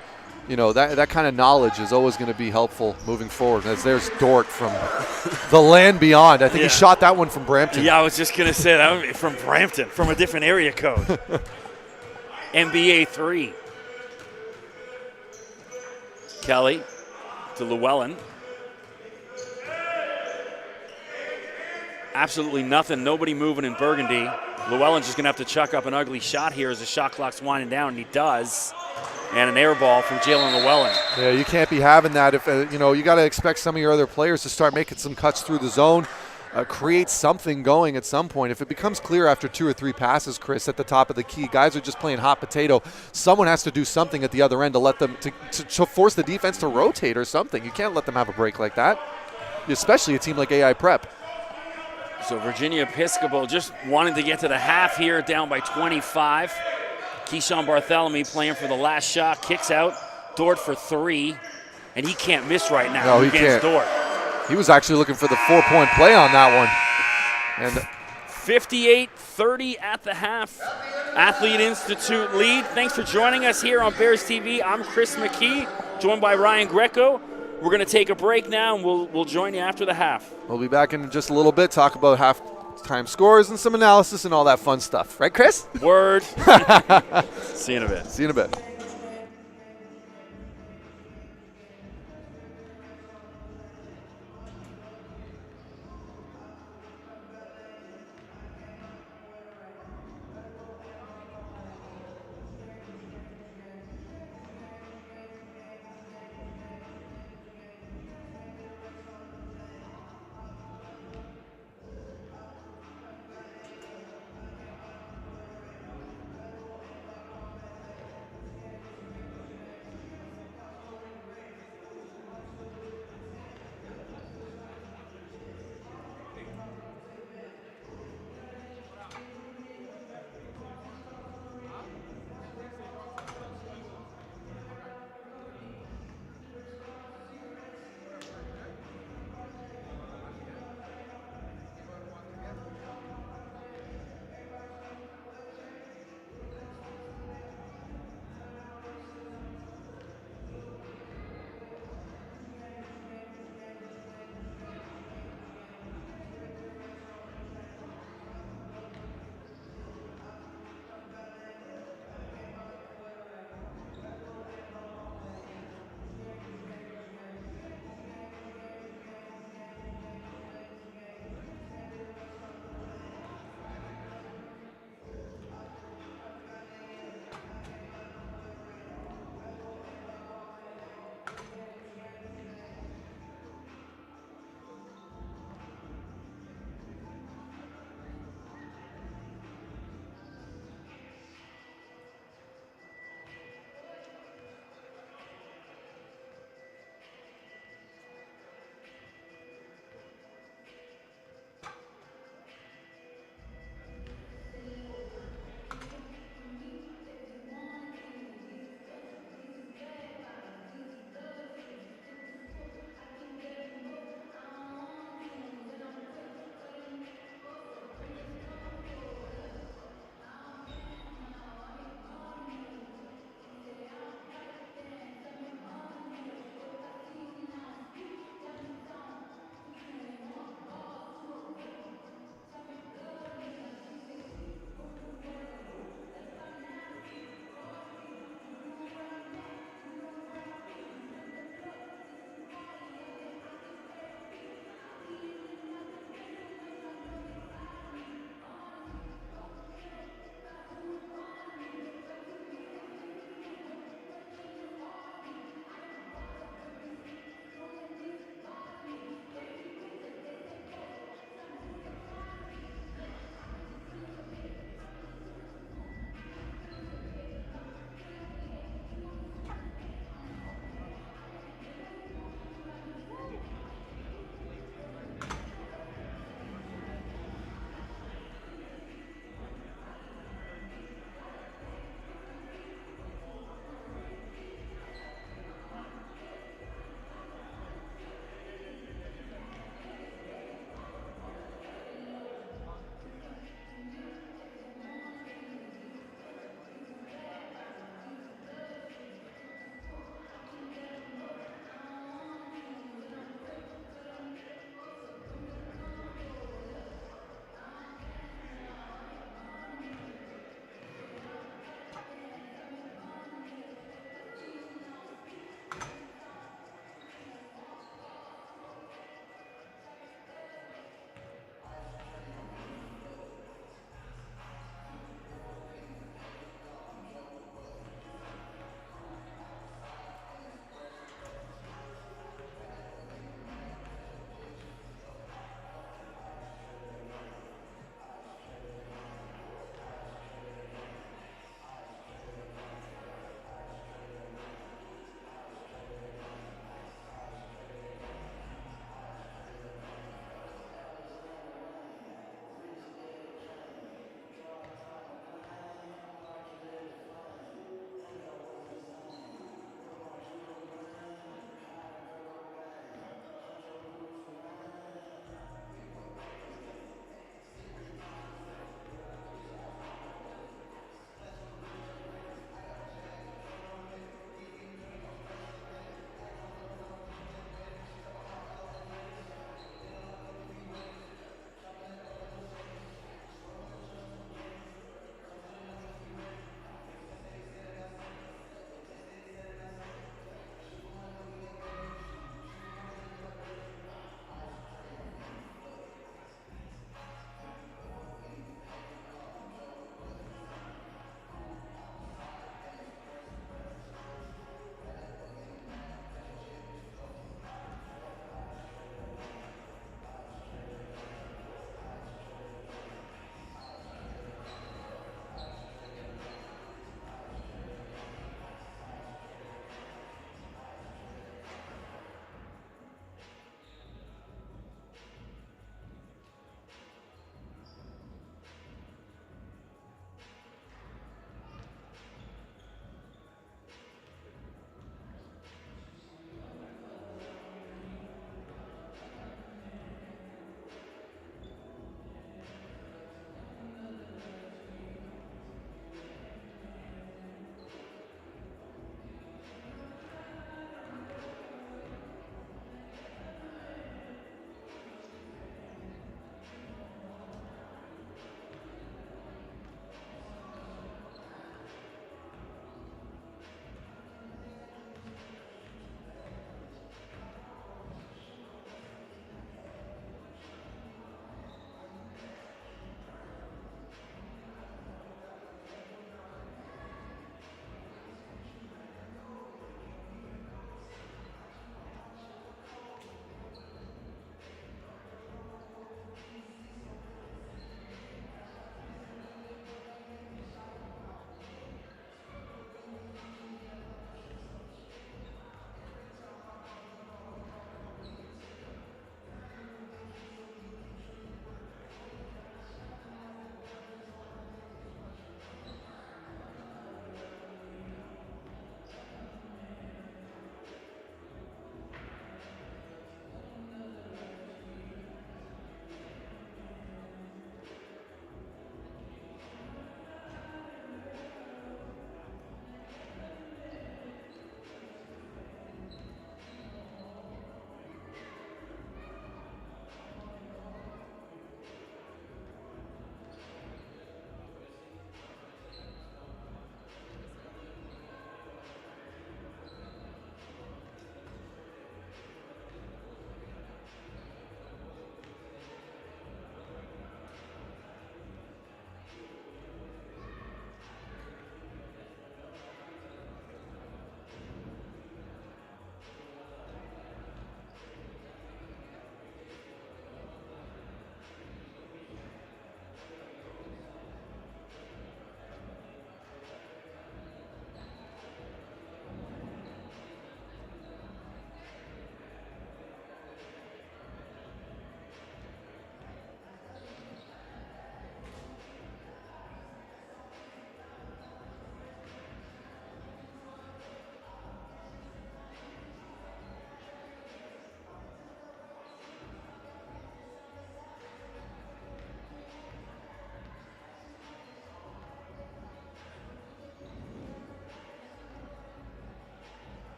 that kind of knowledge is always going to be helpful moving forward. As there's Dort from the land beyond. I think he shot that one from Brampton. Yeah, I was just going to say that from Brampton, from a different area code. NBA 3. Kelly to Llewellyn. absolutely nothing. Nobody moving in Burgundy. Llewellyn's just going to have to chuck up an ugly shot here as the shot clock's winding down, and he does. And an air ball from Jalen Llewellyn. Yeah, you can't be having that. If you got to expect some of your other players to start making some cuts through the zone, create something going at some point. If it becomes clear after 2 or 3 passes, Chris, at the top of the key, guys are just playing hot potato. Someone has to do something at the other end to let them to force the defense to rotate or something. You can't let them have a break like that, especially a team like AI Prep. So Virginia Episcopal just wanting to get to the half here, down by 25. Keyshawn Bartholomew playing for the last shot, kicks out. Dort for 3, and he can't miss right now. No, he can't. Dort. He was actually looking for the 4-point play on that one. And 58-30 at the half. Athlete Institute lead. Thanks for joining us here on Bears TV. I'm Chris McKee, joined by Ryan Greco. We're going to take a break now, and we'll join you after the half. We'll be back in just a little bit, talk about halftime scores and some analysis and all that fun stuff. Right, Chris? Word. See you in a bit. See you in a bit.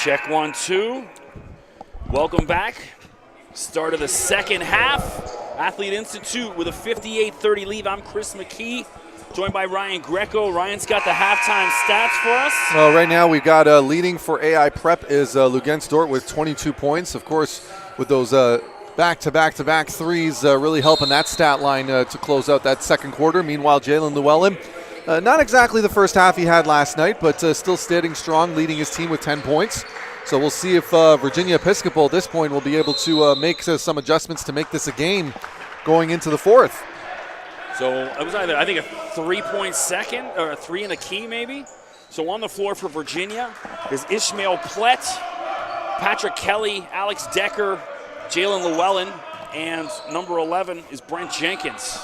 Check 1, 2. Welcome back. Start of the second half. Athlete Institute with a 58-30 lead. I'm Chris McKee, joined by Ryan Greco. Ryan's got the halftime stats for us. Well, right now we've got leading for AI Prep is Lugen's-Dort with 22 points. Of course, with those back-to-back-to-back threes really helping that stat line to close out that second quarter. Meanwhile, Jalen Llewellyn, not exactly the first half he had last night, but still standing strong, leading his team with 10 points. So we'll see if Virginia Episcopal at this point will be able to make some adjustments to make this a game going into the fourth. So it was either, I think, a 3-point second or a 3 and a key maybe. So on the floor for Virginia is Ishmael Plett, Patrick Kelly, Alex Decker, Jalen Llewellyn, and number 11 is Brent Jenkins.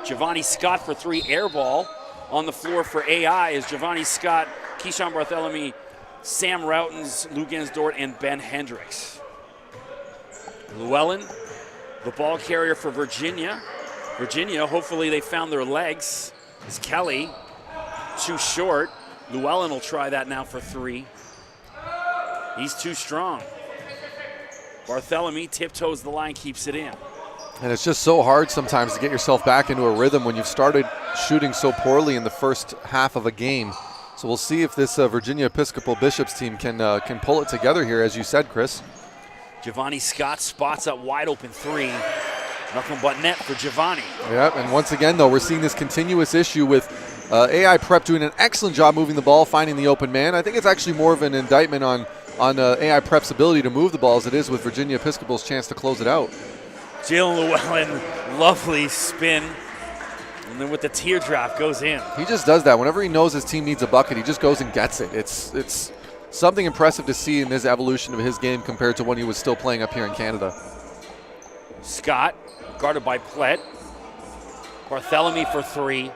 Giovanni Scott for 3 air ball. On the floor for AI is Giovanni Scott, Keyshawn Barthélemy, Sam Routens, Lugens-Dort, and Ben Hendricks. Llewellyn, the ball carrier for Virginia. Virginia, hopefully they found their legs. Is Kelly, too short. Llewellyn will try that now for 3. He's too strong. Barthélemy tiptoes the line, keeps it in. And it's just so hard sometimes to get yourself back into a rhythm when you've started shooting so poorly in the first half of a game. So we'll see if this Virginia Episcopal Bishops team can pull it together here, as you said, Chris. Giovanni Scott spots up wide open 3. Nothing but net for Giovanni. Yeah, and once again, though, we're seeing this continuous issue with AI Prep doing an excellent job moving the ball, finding the open man. I think it's actually more of an indictment on AI Prep's ability to move the ball as it is with Virginia Episcopal's chance to close it out. Jalen Llewellyn, lovely spin. And then with the teardrop, goes in. He just does that. Whenever he knows his team needs a bucket, he just goes and gets it. It's something impressive to see in this evolution of his game compared to when he was still playing up here in Canada. Scott, guarded by Plett. Barthélemy for 3.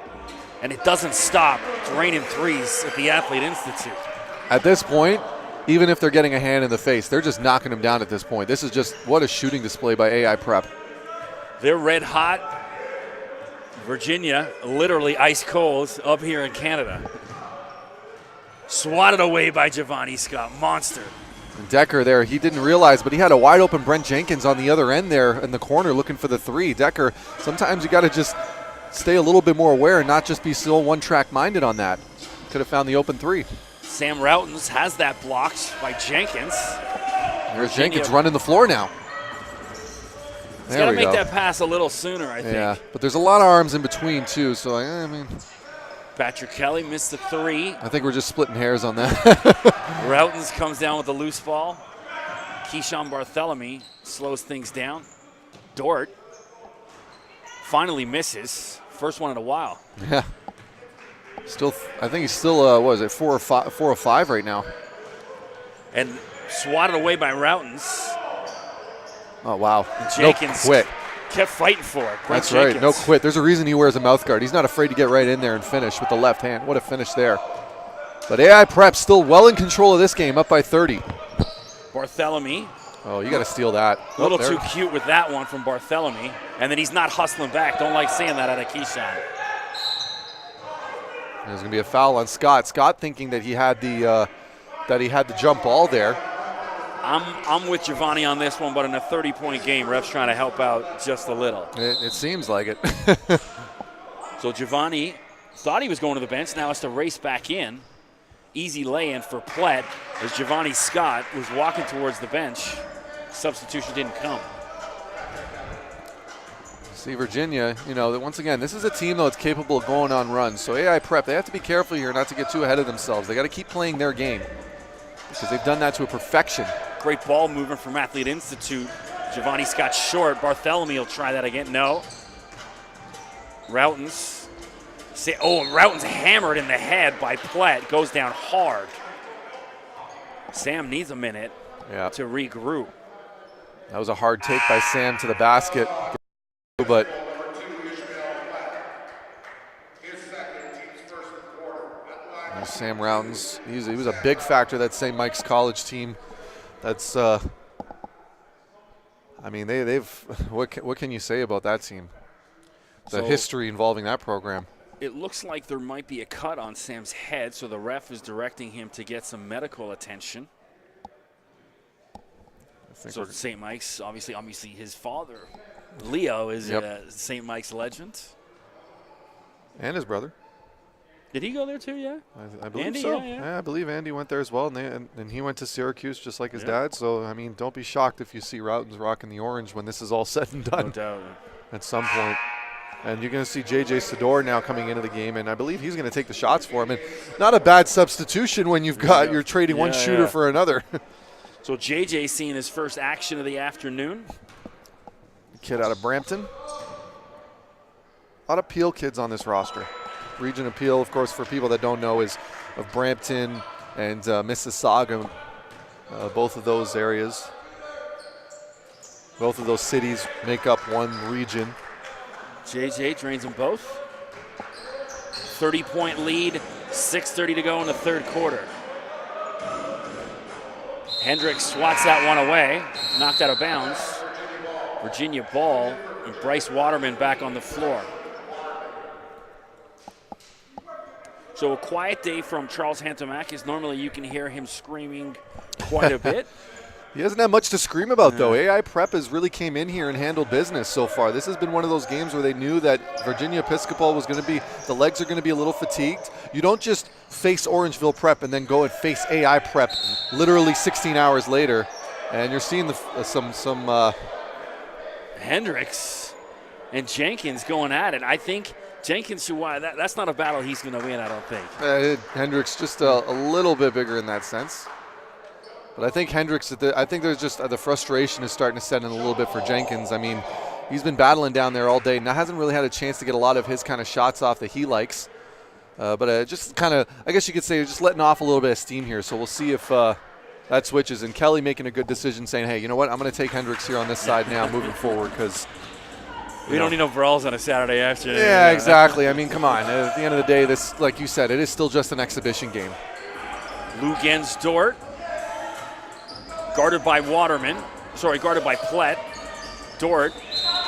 And it doesn't stop. It's raining threes at the Athlete Institute. At this point, even if they're getting a hand in the face, they're just knocking him down at this point. This is just, what a shooting display by AI Prep. They're red hot. Virginia, literally ice cold up here in Canada. Swatted away by Giovanni Scott. Monster. And Decker there, he didn't realize, but he had a wide open Brent Jenkins on the other end there in the corner looking for the 3. Decker, sometimes you got to just stay a little bit more aware and not just be so one-track minded on that. Could have found the open 3. Sam Routens has that blocked by Jenkins. There's Jenkins running the floor now. He's got to make that pass a little sooner, I think. Yeah, but there's a lot of arms in between, too, so I mean. Patrick Kelly missed the 3. I think we're just splitting hairs on that. Routens comes down with the loose ball. Keyshawn Barthélemy slows things down. Dort finally misses. First one in a while. Yeah. Still, I think he's still, what is it, 4 or 5 right now. And swatted away by Routens. Oh, wow. Jenkins no quit. Kept fighting for it. That's Jenkins. Right. No quit. There's a reason he wears a mouth guard. He's not afraid to get right in there and finish with the left hand. What a finish there. But AI Prep still well in control of this game, up by 30. Barthélemy. Oh, you got to steal that. A little too cute with that one from Barthélemy. And then he's not hustling back. Don't like seeing that out of Keyshawn. There's going to be a foul on Scott. Scott thinking that he had the jump ball there. I'm with Giovanni on this one, but in a 30-point game, ref's trying to help out just a little. It seems like it. So Giovanni thought he was going to the bench. Now has to race back in. Easy lay-in for Plett as Giovanni Scott was walking towards the bench. Substitution didn't come. See, Virginia, once again, this is a team, though, that's capable of going on runs. So AI Prep, they have to be careful here not to get too ahead of themselves. They got to keep playing their game because they've done that to a perfection. Great ball movement from Athlete Institute. Giovanni Scott short. Barthélemy will try that again. No. Routens. Routens hammered in the head by Plett. Goes down hard. Sam needs a minute to regroup. That was a hard take by Sam to the basket. But Sam Routens, he was a big factor that St. Mike's College team. That's, I mean, they've what can you say about that team? The history involving that program. It looks like there might be a cut on Sam's head, so the ref is directing him to get some medical attention. So St. Mike's, obviously his father, Leo, is a St. Mike's legend. And his brother. Did he go there too, yeah? I believe Andy, so. yeah. I believe Andy went there as well, and he went to Syracuse just like his dad. So, I mean, don't be shocked if you see Routens rocking the orange when this is all said and done. No doubt. At some point. And you're going to see J.J. Sador now coming into the game, and I believe he's going to take the shots for him. And not a bad substitution when you're trading one shooter for another. So J.J. seeing his first action of the afternoon. Kid out of Brampton. A lot of Peel kids on this roster. Region of Peel, of course, for people that don't know, is of Brampton and Mississauga. Both of those areas, both of those cities make up one region. JJ drains them both. 30-point lead, 6:30 to go in the third quarter. Hendricks swats that one away, knocked out of bounds. Virginia ball, and Bryce Waterman back on the floor. So a quiet day from Charles Hantomakis. Normally you can hear him screaming quite a bit. He hasn't had much to scream about, though. AI Prep has really came in here and handled business so far. This has been one of those games where they knew that Virginia Episcopal was going to be, the legs are going to be a little fatigued. You don't just face Orangeville Prep and then go and face AI Prep literally 16 hours later. And you're seeing some Hendricks and Jenkins going at it. I think Jenkins should win. That's not a battle he's going to win, I don't think. Hendricks just a little bit bigger in that sense. But I think Hendricks, I think there's just the frustration is starting to set in a little bit for Jenkins. I mean, he's been battling down there all day and hasn't really had a chance to get a lot of his kind of shots off that he likes. But just kind of, I guess you could say, just letting off a little bit of steam here. So we'll see if that switches. And Kelly making a good decision saying, hey, you know what, I'm going to take Hendricks here on this side now moving forward because we don't need no brawls on a Saturday afternoon. Yeah, exactly. I mean, come on. At the end of the day, this, like you said, it is still just an exhibition game. Lugens Dort, guarded by Plett. Dort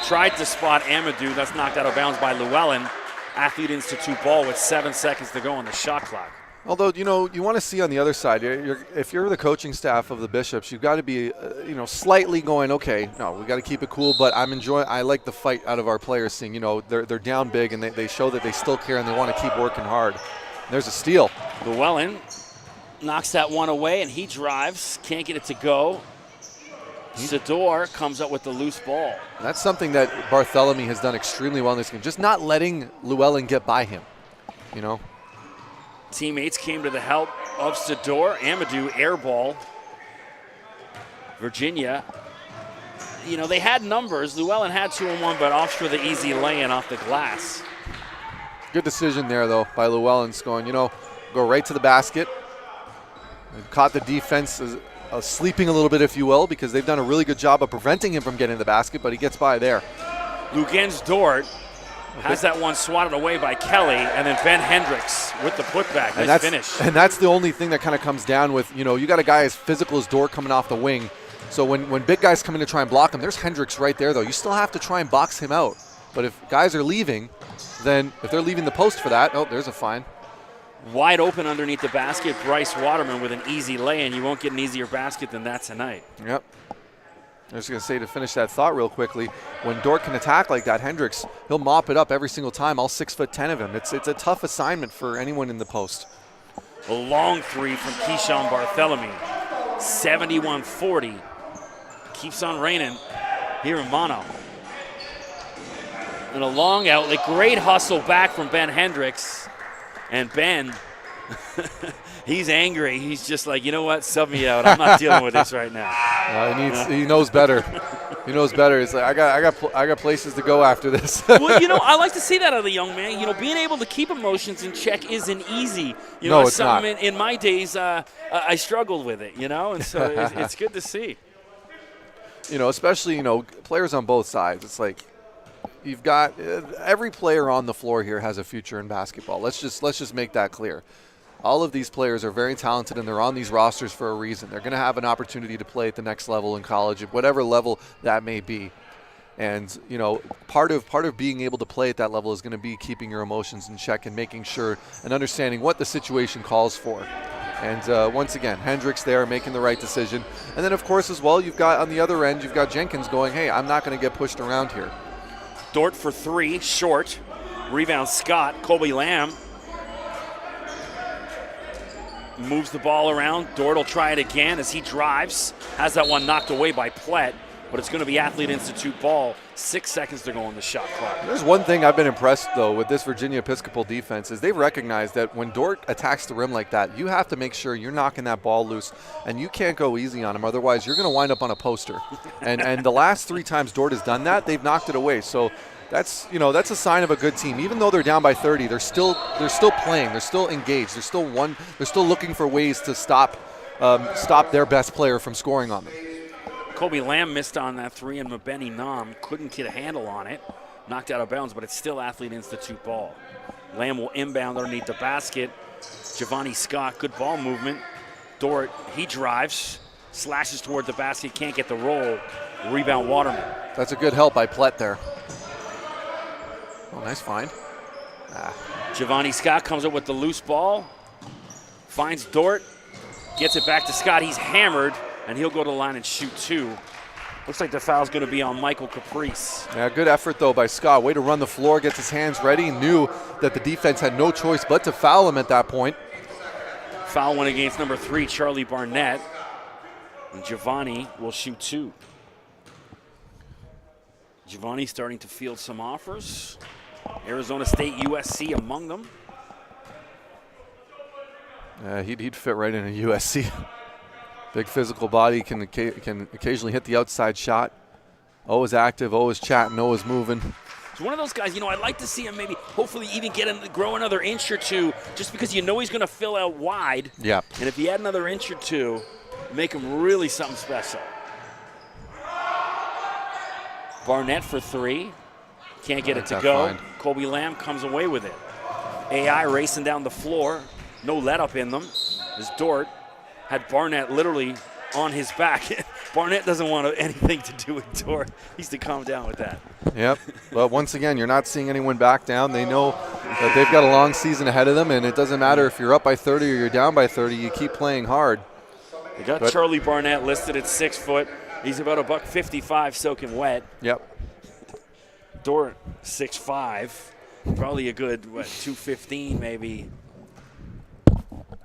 tried to spot Amadou. That's knocked out of bounds by Llewellyn. Athlete Institute ball with 7 seconds to go on the shot clock. Although, you know, you want to see on the other side, if you're the coaching staff of the Bishops, you've got to be, slightly going, okay, no, we got to keep it cool, but I like the fight out of our players seeing, they're down big and they show that they still care and they want to keep working hard. There's a steal. Llewellyn knocks that one away and he drives, can't get it to go. Sador comes up with the loose ball. That's something that Barthélemy has done extremely well in this game, just not letting Llewellyn get by him, Teammates came to the help of Sador. Amadou air ball. Virginia, they had numbers. Llewellyn had 2-on-1, but opts for the easy lay-in off the glass. Good decision there, though, by Llewellyn going, go right to the basket. They've caught the defense sleeping a little bit, if you will, because they've done a really good job of preventing him from getting to the basket, but he gets by there. Lugens Dort has that one swatted away by Kelly, and then Ben Hendricks with the putback. Nice finish. And that's the only thing that kind of comes down with, you got a guy as physical as Dort coming off the wing. So when big guys come in to try and block him, there's Hendricks right there, though. You still have to try and box him out. But if guys are leaving, then if they're leaving the post for that, there's a fine. Wide open underneath the basket, Bryce Waterman with an easy lay-in. You won't get an easier basket than that tonight. Yep. I was going to say, to finish that thought real quickly, when Dort can attack like that, Hendricks, he'll mop it up every single time, all 6'10" of him. It's a tough assignment for anyone in the post. A long three from Keyshawn Barthélemy. 71-40. Keeps on raining here in Mono. And a long outlet. Great hustle back from Ben Hendricks. And Ben, he's angry. He's just like, you know what? Sub me out. I'm not dealing with this right now. He knows better. He knows better. It's like I got places to go after this. Well, I like to see that out of the young man. Being able to keep emotions in check isn't easy. No, it's not. In my days, I struggled with it. And so it's good to see. Especially players on both sides. It's like, you've got every player on the floor here has a future in basketball. Let's just make that clear. All of these players are very talented and they're on these rosters for a reason. They're going to have an opportunity to play at the next level in college, at whatever level that may be. And part of being able to play at that level is going to be keeping your emotions in check and making sure and understanding what the situation calls for. And once again, Hendricks there making the right decision. And then, of course, as well, you've got on the other end, you've got Jenkins going, hey, I'm not going to get pushed around here. Dort for 3, short. Rebound Scott. Colby Lamb moves the ball around. Dort will try it again as he drives. Has that one knocked away by Plett, but it's going to be Athlete Institute ball. 6 seconds to go on the shot clock. There's one thing I've been impressed, though, with this Virginia Episcopal defense is they've recognized that when Dort attacks the rim like that, you have to make sure you're knocking that ball loose, and you can't go easy on him. Otherwise, you're going to wind up on a poster. and the last 3 times Dort has done that, they've knocked it away. So that's a sign of a good team. Even though they're down by 30, they're still playing. They're still engaged. They're still looking for ways to stop their best player from scoring on them. Colby Lamb missed on that 3, and Mabeni Nam couldn't get a handle on it. Knocked out of bounds, but it's still Athlete Institute ball. Lamb will inbound underneath the basket. Giovanni Scott, good ball movement. Dort, he drives, slashes toward the basket, can't get the roll. Rebound Waterman. That's a good help by Plett there. Oh, nice find. Giovanni Scott comes up with the loose ball, finds Dort, gets it back to Scott. He's hammered, and he'll go to the line and shoot 2. Looks like the foul's going to be on Michael Caprice. Yeah, good effort, though, by Scott. Way to run the floor, gets his hands ready. Knew that the defense had no choice but to foul him at that point. Foul went against number 3, Charlie Barnett. And Giovanni will shoot 2. Giovanni starting to field some offers. Arizona State, USC among them. He'd fit right in a USC. Big physical body, can occasionally hit the outside shot. Always active, always chatting, always moving. He's one of those guys, I'd like to see him maybe hopefully even grow another inch or 2, just because he's going to fill out wide. Yeah. And if he had another inch or 2, make him really something special. Barnett for 3. Can't get it to go. Fine. Colby Lamb comes away with it. AI racing down the floor. No let up in them. As Dort had Barnett literally on his back. Barnett doesn't want anything to do with Dort. He's to calm down with that. Yep. But once again, you're not seeing anyone back down. They know that they've got a long season ahead of them, and it doesn't matter if you're up by 30 or you're down by 30. You keep playing hard. They got Charlie Barnett listed at 6 foot. He's about $155 soaking wet. Yep. Dort 6'5", probably a good 215 maybe.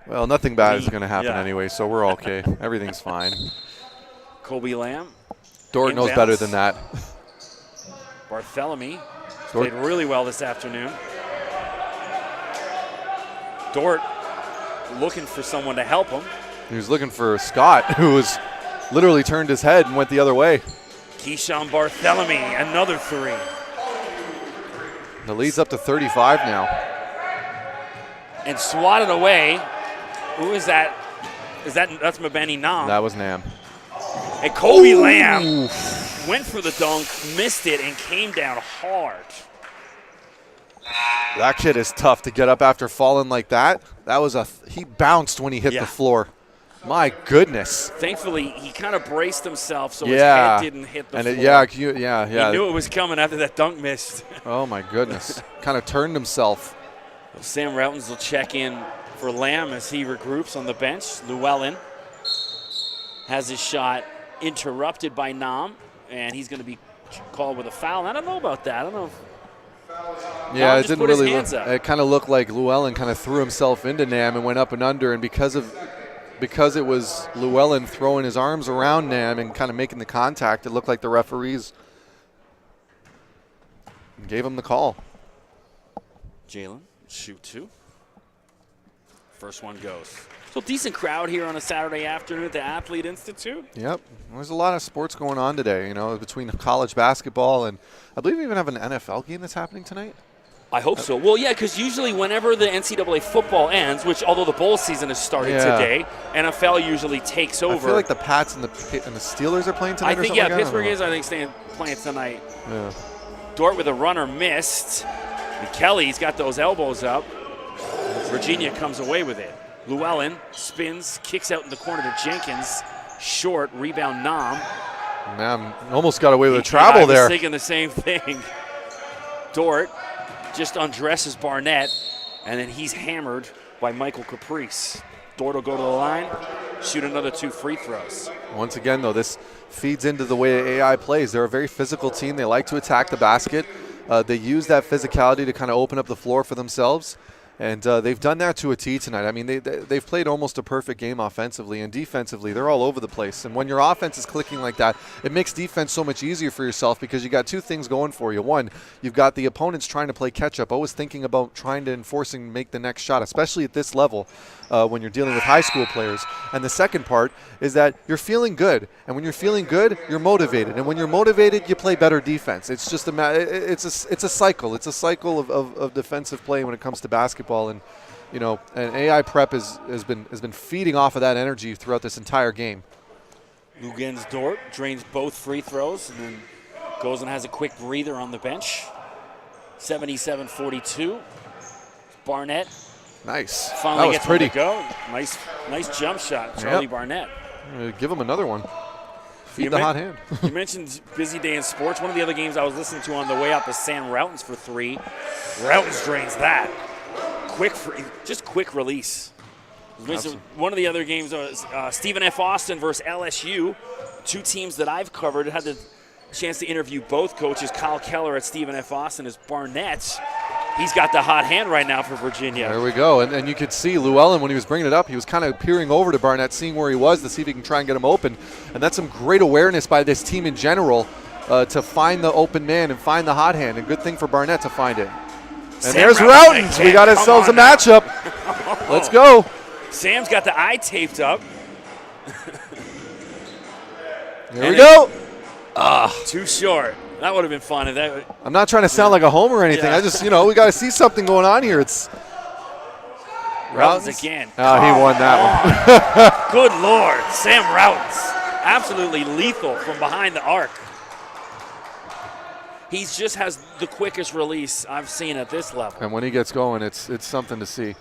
Well, nothing bad is going to happen anyway, so we're okay. Everything's fine. Colby Lamb. Dort knows better than that. Barthélemy played really well this afternoon. Dort looking for someone to help him. He was looking for Scott, who was literally turned his head and went the other way. Keyshawn Barthélemy, another 3. The lead's up to 35 now. And swatted away. Who is that? That's Mabeni Nam. That was Nam. And Colby Lamb went for the dunk, missed it, and came down hard. That kid is tough to get up after falling like that. That was he bounced when he hit the floor. My goodness. Thankfully, he kind of braced himself so his head didn't hit the floor. He knew it was coming after that dunk missed. Oh, my goodness. Kind of turned himself. Sam Routens will check in for Lamb as he regroups on the bench. Llewellyn has his shot interrupted by Nam, and he's going to be called with a foul. I don't know about that. I don't know if Nam it didn't really look. It kind of looked like Llewellyn kind of threw himself into Nam and went up and under, and because it was Llewellyn throwing his arms around Nam and kind of making the contact, it looked like the referees gave him the call. Jalen, shoot 2. First one goes. So decent crowd here on a Saturday afternoon at the Athlete Institute. Yep. There's a lot of sports going on today, between college basketball and I believe we even have an NFL game that's happening tonight. I hope so. Well, yeah, because usually whenever the NCAA football ends, which although the bowl season has started today, NFL usually takes over. I feel like the Pats and the Steelers are playing tonight. I think Pittsburgh is. I think playing tonight. Yeah. Dort with a runner missed. And Kelly's got those elbows up. Virginia comes away with it. Llewellyn spins, kicks out in the corner to Jenkins. Short rebound. Nam almost got away with a travel there. I was thinking the same thing. Dort just undresses Barnett, and then he's hammered by Michael Caprice. Dort will go to the line, shoot another 2 free throws. Once again, though, this feeds into the way AI plays. They're a very physical team. They like to attack the basket. They use that physicality to kind of open up the floor for themselves. And they've done that to a T tonight. I mean, they've played almost a perfect game offensively, and defensively, they're all over the place. And when your offense is clicking like that, it makes defense so much easier for yourself because you got 2 things going for you. One, you've got the opponents trying to play catch-up, always thinking about trying to enforcing make the next shot, especially at this level when you're dealing with high school players. And the second part is that you're feeling good. And when you're feeling good, you're motivated. And when you're motivated, you play better defense. It's just it's a cycle. It's a cycle of defensive play when it comes to basketball. And and AI prep has been feeding off of that energy throughout this entire game. Lugens Dort drains both free throws and then goes and has a quick breather on the bench. 77-42. Barnett. Nice. Finally that was pretty. To go. Nice jump shot, Charlie Barnett. Give him another one. Feed the hot hand. You mentioned busy day in sports. One of the other games I was listening to on the way up is Sam Routens for 3. Routens drains that. Quick release. One of the other games was Stephen F. Austin versus LSU. 2 teams that I've covered. Had the chance to interview both coaches. Kyle Keller at Stephen F. Austin is Barnett. He's got the hot hand right now for Virginia. There we go. And you could see Llewellyn, when he was bringing it up, he was kind of peering over to Barnett, seeing where he was to see if he can try and get him open. And that's some great awareness by this team in general to find the open man and find the hot hand. A good thing for Barnett to find it. And there's Routens. We got ourselves a matchup. Let's go. Sam's got the eye taped up. Here we go. Too short. That would have been fun. I'm not trying to sound like a homer or anything. Yeah. I just, we got to see something going on here. It's Routens again. Oh, he won that one. Good Lord. Sam Routens. Absolutely lethal from behind the arc. He just has the quickest release I've seen at this level. And when he gets going, it's something to see.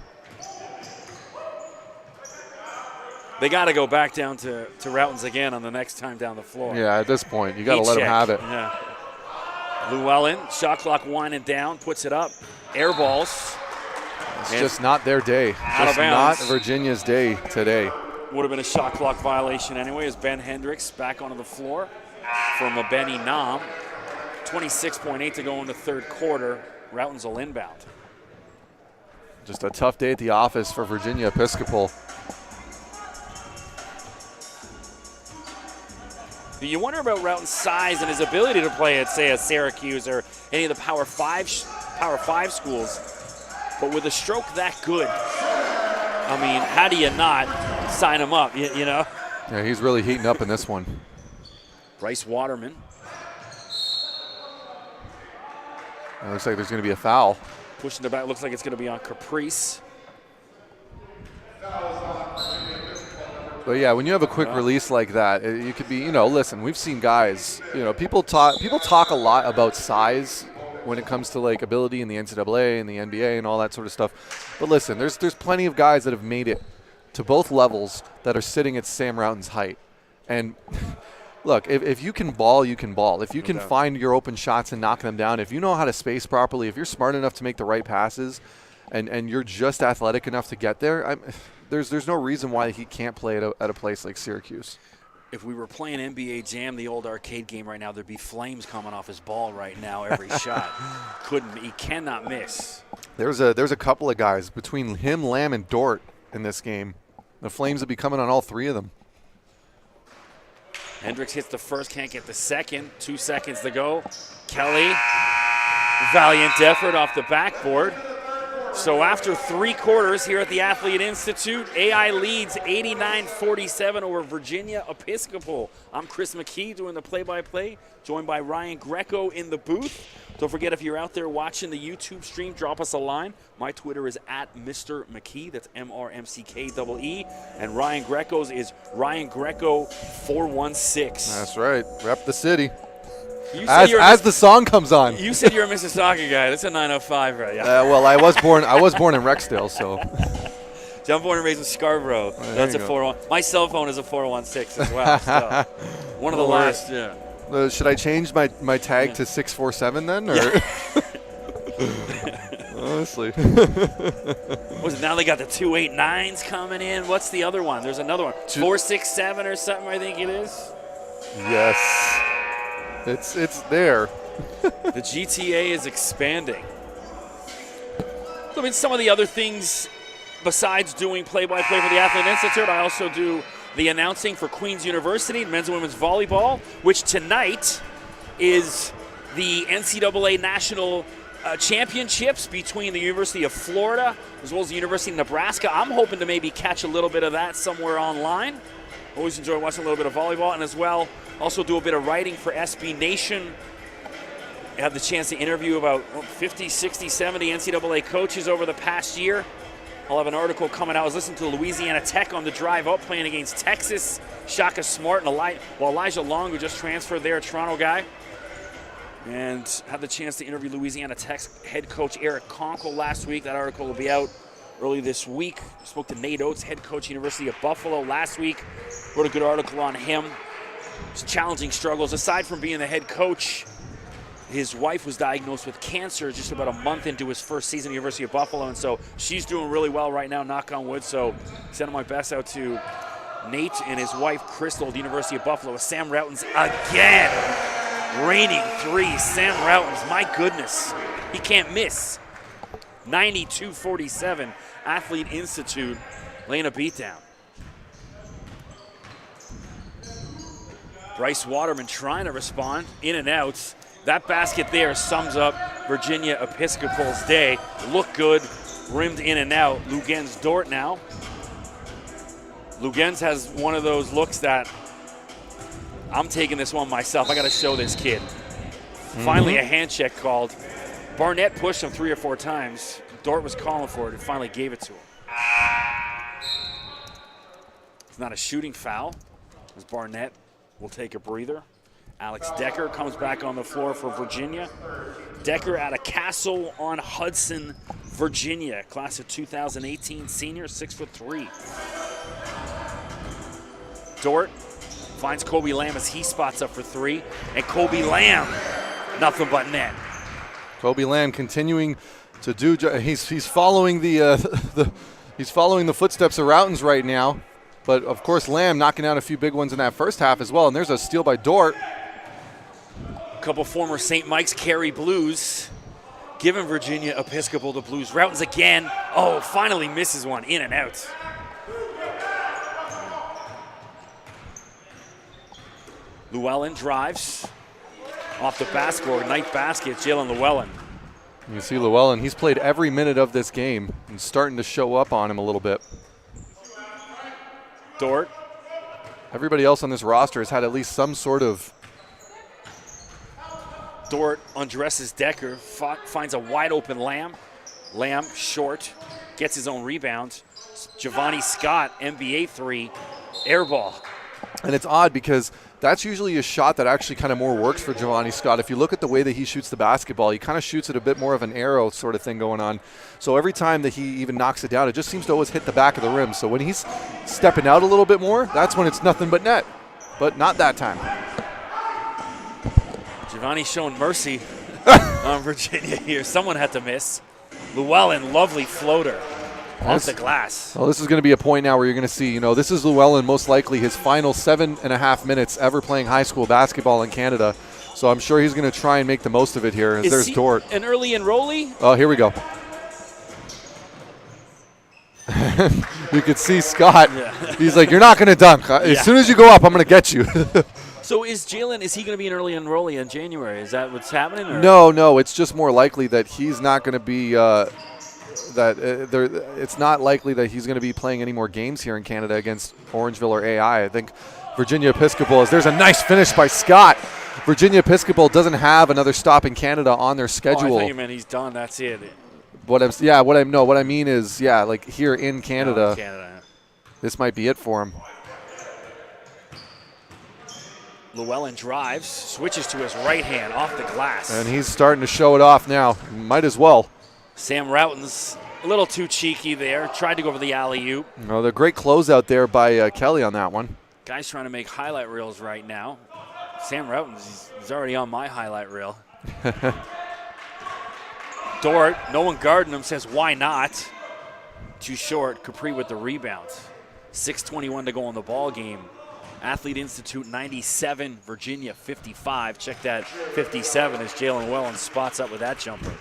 They got to go back down to Routens again on the next time down the floor. Yeah, at this point, you got to let him have it. Yeah. Llewellyn, shot clock winding down, puts it up. Air balls. It's just not their day. Just not Virginia's day today. Would have been a shot clock violation anyway as Ben Hendricks back onto the floor from a Benny Nam. 26.8 to go in the third quarter. Routens will inbound. Just a tough day at the office for Virginia Episcopal. You wonder about Routens' size and his ability to play at, say, a Syracuse or any of the Power 5 schools. But with a stroke that good, I mean, how do you not sign him up, you know? Yeah, he's really heating up in this one. Bryce Waterman. It looks like there's going to be a foul. Pushing the back, looks like it's going to be on Caprice. But yeah, when you have a quick release like that, you could be, listen, we've seen guys, people talk a lot about size when it comes to like ability in the NCAA and the NBA and all that sort of stuff. But listen, there's plenty of guys that have made it to both levels that are sitting at Sam Routens' height. And look, if you can ball, you can ball. If you can find your open shots and knock them down, if you know how to space properly, if you're smart enough to make the right passes and you're just athletic enough to get there, there's no reason why he can't play at a place like Syracuse. If we were playing NBA Jam, the old arcade game right now, there'd be flames coming off his ball right now every shot. He cannot miss. There's a couple of guys between him, Lamb, and Dort in this game. The flames would be coming on all 3 of them. Hendricks hits the first, can't get the second. 2 seconds to go. Kelly, valiant effort off the backboard. So after 3 quarters here at the Athlete Institute, AI leads 89-47 over Virginia Episcopal. I'm Chris McKee doing the play-by-play, joined by Ryan Greco in the booth. Don't forget, if you're out there watching the YouTube stream, drop us a line. My Twitter is @Mr. McKee. That's MRMCKEE. And Ryan Greco's is Ryan Greco 416. That's right. Rep the city. As the song comes on. You said you're a Mississauga guy. That's a 905, right? Yeah. Well, I was born in Rexdale, so. I'm born and raised in Scarborough. That's a 416. My cell phone is a 416 as well. So. One of the last. Yeah. Should I change my tag to 647 then? Or? Yeah. Honestly. Now they got the 289s coming in. What's the other one? There's another one. 467 or something, I think it is. Yes. It's there. The GTA is expanding. So, I mean, some of the other things besides doing play-by-play for the Athlete Institute, I also do the announcing for Queen's University, men's and women's volleyball, which tonight is the NCAA National Championships between the University of Florida as well as the University of Nebraska. I'm hoping to maybe catch a little bit of that somewhere online. Always enjoy watching a little bit of volleyball, and as well, also do a bit of writing for SB Nation. I had the chance to interview about 50, 60, 70 NCAA coaches over the past year. I'll have an article coming out. I was listening to Louisiana Tech on the drive up, playing against Texas. Shaka Smart and Elijah Long, who just transferred there, a Toronto guy. And had the chance to interview Louisiana Tech's head coach Eric Conkle last week. That article will be out early this week. Spoke to Nate Oates, head coach, University of Buffalo, last week. Wrote a good article on him. His challenging struggles. Aside from being the head coach, his wife was diagnosed with cancer just about a month into his first season at the University of Buffalo, and so she's doing really well right now, knock on wood. So sending my best out to Nate and his wife, Crystal, at the University of Buffalo. With Sam Routens again, reigning three. Sam Routens, my goodness, he can't miss. 92-47, Athlete Institute laying a beatdown. Bryce Waterman trying to respond, in and out. That basket there sums up Virginia Episcopal's day. Look good, rimmed in and out. Lugens Dort now. Lugens has one of those looks that I'm taking this one myself. I got to show this kid. Finally, a hand check called. Barnett pushed him 3 or 4 times. Dort was calling for it and finally gave it to him. It's not a shooting foul, as Barnett will take a breather. Alex Decker comes back on the floor for Virginia. Decker out of Castle on Hudson, Virginia. Class of 2018 senior, 6'3". Dort finds Kobe Lamb as he spots up for 3. And Kobe Lamb, nothing but net. Kobe Lamb continuing to do. He's following the he's following the footsteps of Routens right now. But of course, Lamb knocking out a few big ones in that first half as well. And there's a steal by Dort. A couple former St. Mike's Carey Blues giving Virginia Episcopal the Blues. Routens again. Oh, finally misses one, in and out. Llewellyn drives off the basket, night basket, Jalen Llewellyn. You see Llewellyn, he's played every minute of this game and starting to show up on him a little bit. Dort. Everybody else on this roster has had at least some sort of. Dort undresses Decker, finds a wide open Lamb. Lamb short, gets his own rebound. Giovanni Scott, NBA 3, air ball. And it's odd because that's usually a shot that actually kind of more works for Giovanni Scott. If you look at the way that he shoots the basketball, he kind of shoots it a bit more of an arrow sort of thing going on. So every time that he even knocks it down, it just seems to always hit the back of the rim. So when he's stepping out a little bit more, that's when it's nothing but net. But not that time. Giovanni showing mercy on Virginia here. Someone had to miss. Llewellyn, lovely floater off the glass. Well, this is going to be a point now where you're going to see, this is Llewellyn most likely his final 7.5 minutes ever playing high school basketball in Canada. So I'm sure he's going to try and make the most of it here. As there's Dort. An early enrollee? Oh, here we go. You could see Scott. Yeah. He's like, you're not going to dunk. As soon as you go up, I'm going to get you. So is he going to be an early enrollee in January? Is that what's happening? Or? No. It's just more likely that he's not going to be it's not likely that he's going to be playing any more games here in Canada against Orangeville or AI. I think Virginia Episcopal there's a nice finish by Scott. Virginia Episcopal doesn't have another stop in Canada on their schedule. Oh, I thought you meant he's done. That's it. What I mean is, like here in Canada, Canada. This might be it for him. Llewellyn drives, switches to his right hand off the glass. And he's starting to show it off now. Might as well. Sam Routens a little too cheeky there. Tried to go for the alley-oop. No, the great closeout there by Kelly on that one. Guy's trying to make highlight reels right now. Sam Routens, he's already on my highlight reel. Dort, no one guarding him, says, why not? Too short. Capri with the rebound. 6:21 to go in the ball game. Athlete Institute 97, Virginia 55. Check that 57 as Jalen Wellen spots up with that jumper.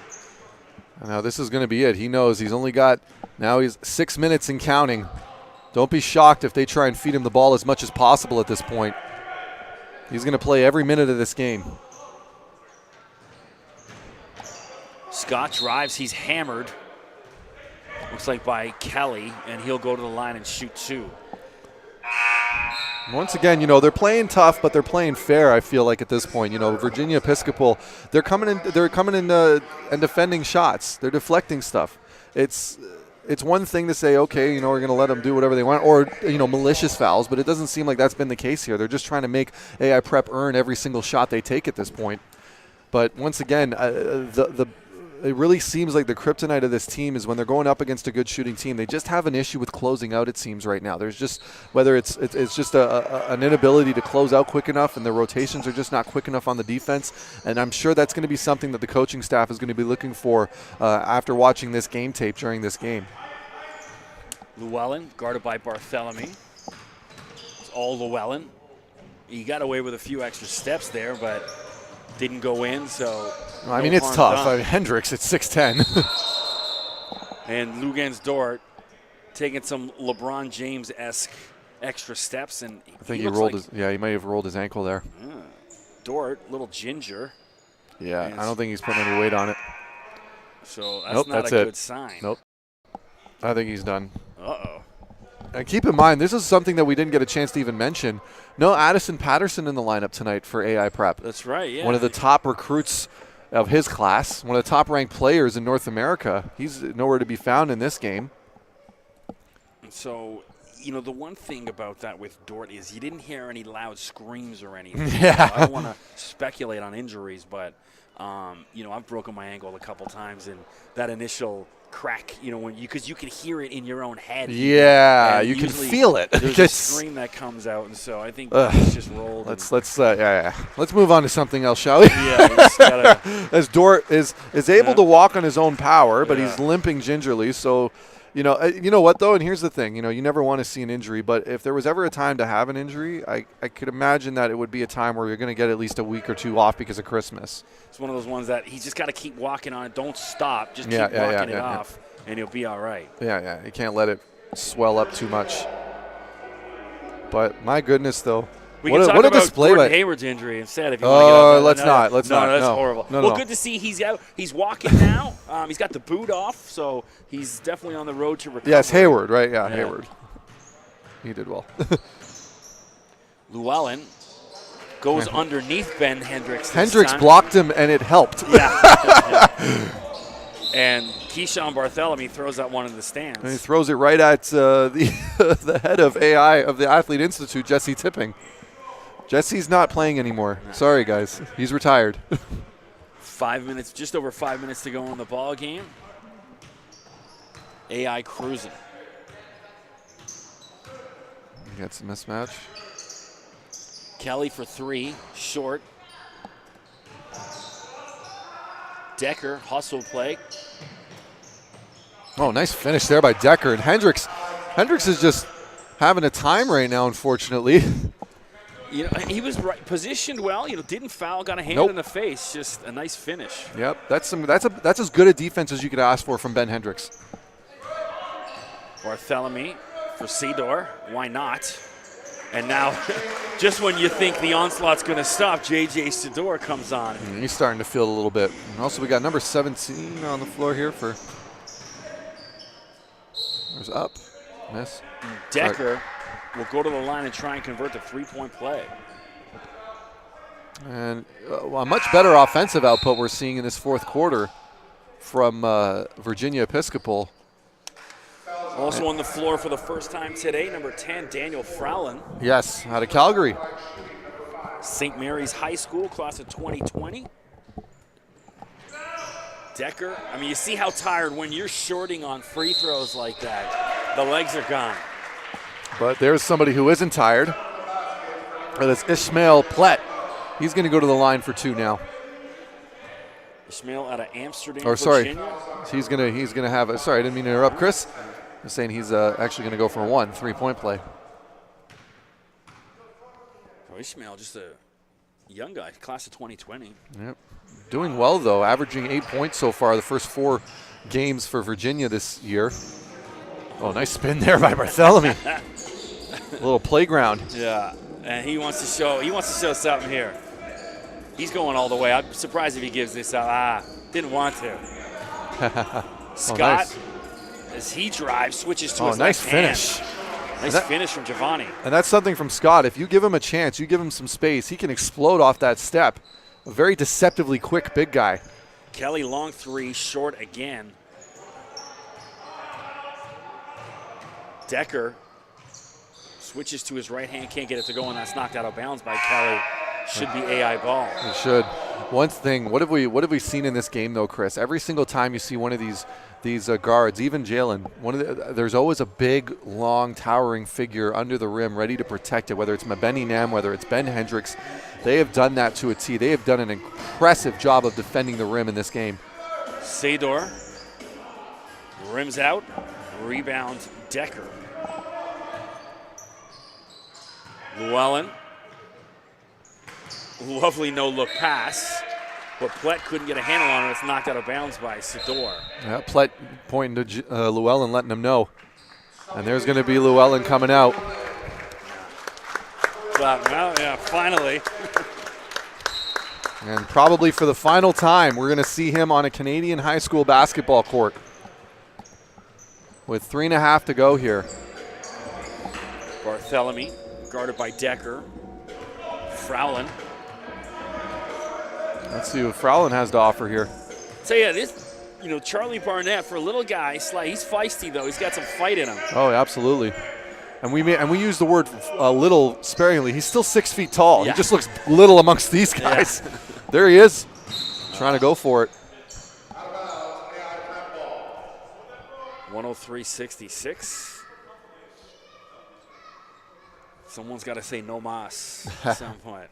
Now this is going to be it. He knows he's only got, now he's 6 minutes and counting. Don't be shocked if they try and feed him the ball as much as possible at this point. He's going to play every minute of this game. Scott drives. He's hammered. Looks like by Kelly, and he'll go to the line and shoot 2. Once again, they're playing tough, but they're playing fair. I feel like at this point, Virginia Episcopal, they're coming in and defending shots. They're deflecting stuff. It's one thing to say, okay, we're going to let them do whatever they want, or malicious fouls, but it doesn't seem like that's been the case here. They're just trying to make AI Prep earn every single shot they take at this point. But once again, it really seems like the kryptonite of this team is when they're going up against a good shooting team. They just have an issue with closing out, it seems, right now. There's just, whether it's just an inability to close out quick enough, and the rotations are just not quick enough on the defense. And I'm sure that's going to be something that the coaching staff is going to be looking for after watching this game tape during this game. Llewellyn, guarded by Barthélemy. It's all Llewellyn. He got away with a few extra steps there, but didn't go in, so I mean, it's tough. Hendricks at 6'10". And Lugens Dort taking some LeBron James-esque extra steps, and I think he rolled he might have rolled his ankle there. Dort, little ginger. Yeah, I don't think he's putting any weight on it. So that's not a good sign. Nope. I think he's done. Uh-oh. And keep in mind, this is something that we didn't get a chance to even mention. No Addison Patterson in the lineup tonight for AI Prep. That's right, yeah. One of the top recruits of his class, one of the top-ranked players in North America. He's nowhere to be found in this game. So, the one thing about that with Dort is you didn't hear any loud screams or anything. Yeah. I don't want to speculate on injuries, but, I've broken my ankle a couple times, and that initial crack, because you can hear it in your own head. Yeah, you can feel it. There's a scream that comes out, and so I think it's just rolled. Let's move on to something else, shall we? Yeah, as Dort is able to walk on his own power, but he's limping gingerly. So, you know what though, and here's the thing. You never want to see an injury, but if there was ever a time to have an injury, I could imagine that it would be a time where you're going to get at least a week or two off because of Christmas. It's one of those ones that he's just got to keep walking on it. Don't stop. Just keep walking it off, and he'll be all right. Yeah. You can't let it swell up too much. But my goodness, though. We can talk about Gordon Hayward's injury instead if you want to get on that. Let's not. That's horrible. Good to see he's out. He's walking now. He's got the boot off, so he's definitely on the road to recovery. Yes, Hayward, right? Yeah, Hayward. He did well. Llewellyn goes underneath Ben Hendricks. Hendricks blocked him, and it helped. Yeah. And Keyshawn Barthélemy throws that one in the stands. And he throws it right at the head of AI of the Athlete Institute, Jesse Tipping. Jesse's not playing anymore. No. Sorry, guys. He's retired. 5 minutes, just over 5 minutes to go in the ball game. AI cruising. Gets a mismatch. Kelly for 3, short. Decker, hustle play. Oh, nice finish there by Decker. And Hendricks is just having a time right now, unfortunately. He was positioned well. Didn't foul, got a hand in the face. Just a nice finish. Yep, that's as good a defense as you could ask for from Ben Hendricks. Barthélemy for Sidor. Why not? And now, just when you think the onslaught's going to stop, J.J. Sidor comes on. He's starting to feel a little bit. And also, we got number 17 on the floor here for. There's up. Miss. Decker will go to the line and try and convert the three-point play. And a much better offensive output we're seeing in this fourth quarter from Virginia Episcopal. Also on the floor for the first time today, number 10, Daniel Frowlin. Yes, out of Calgary. St. Mary's High School, class of 2020. Decker, you see how tired when you're shorting on free throws like that. The legs are gone. But there's somebody who isn't tired. And it's Ishmael Plett. He's going to go to the line for 2 now. Ishmael out of Amsterdam, Or sorry, Virginia. he's gonna have a. Sorry, I didn't mean to interrupt, Chris. I'm saying he's actually gonna go for 1 3-point play. Oh, Ishmael, just a young guy, class of 2020. Yep, doing well though, averaging 8 points so far the first 4 games for Virginia this year. Oh, nice spin there by Bartholomew. A little playground. Yeah, and he wants to show something here. He's going all the way. I'm surprised if he gives this up. Didn't want to. Scott, nice. as he drives, switches to his nice left finish. hand. Nice finish from Giovanni. And that's something from Scott. If you give him a chance, you give him some space, he can explode off that step. A very deceptively quick big guy. Kelly, long 3, short again. Decker switches to his right hand, can't get it to go, and that's knocked out of bounds by Kelly. Should be AI ball. It should. One thing, what have we seen in this game though, Chris? Every single time you see one of these guards, even Jalen, there's always a big, long, towering figure under the rim ready to protect it, whether it's Mabeni Nam, whether it's Ben Hendricks. They have done that to a T. They have done an impressive job of defending the rim in this game. Sador rims out, rebound Decker. Llewellyn. Lovely no-look pass, but Plett couldn't get a handle on it. It's knocked out of bounds by Sador. Yeah, Plett pointing to Llewellyn, letting him know. And there's going to be Llewellyn coming out. Well, yeah, finally. And probably for the final time, we're going to see him on a Canadian high school basketball court. With 3.5 to go here. Bartholomew, guarded by Decker. Frowlin. Let's see what Frowlin has to offer here. So yeah, this, Charlie Barnett, for a little guy, he's feisty though. He's got some fight in him. Oh, absolutely. And we use the word little sparingly. He's still 6 feet tall. Yeah. He just looks little amongst these guys. Yeah. There he is, trying to go for it. 103-66. Someone's got to say no mas at some point.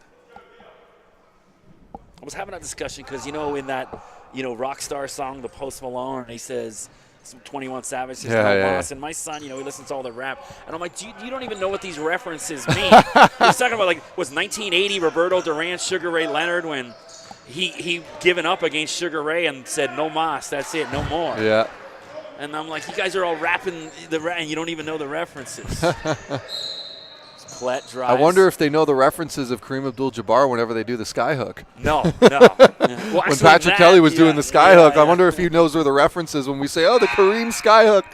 I was having that discussion because, in that, rock star song, the Post Malone, he says, 21 Savage says no mas. And my son, he listens to all the rap. And I'm like, you don't even know what these references mean. He's talking about, was 1980 Roberto Duran, Sugar Ray Leonard, when he given up against Sugar Ray and said no mas, that's it, no more. Yeah. And I'm like, you guys are all rapping and you don't even know the references. Plett drives. I wonder if they know the references of Kareem Abdul-Jabbar whenever they do the skyhook. No. Well, when Patrick Kelly was doing the skyhook, I wonder if he knows where the references when we say, the Kareem skyhook.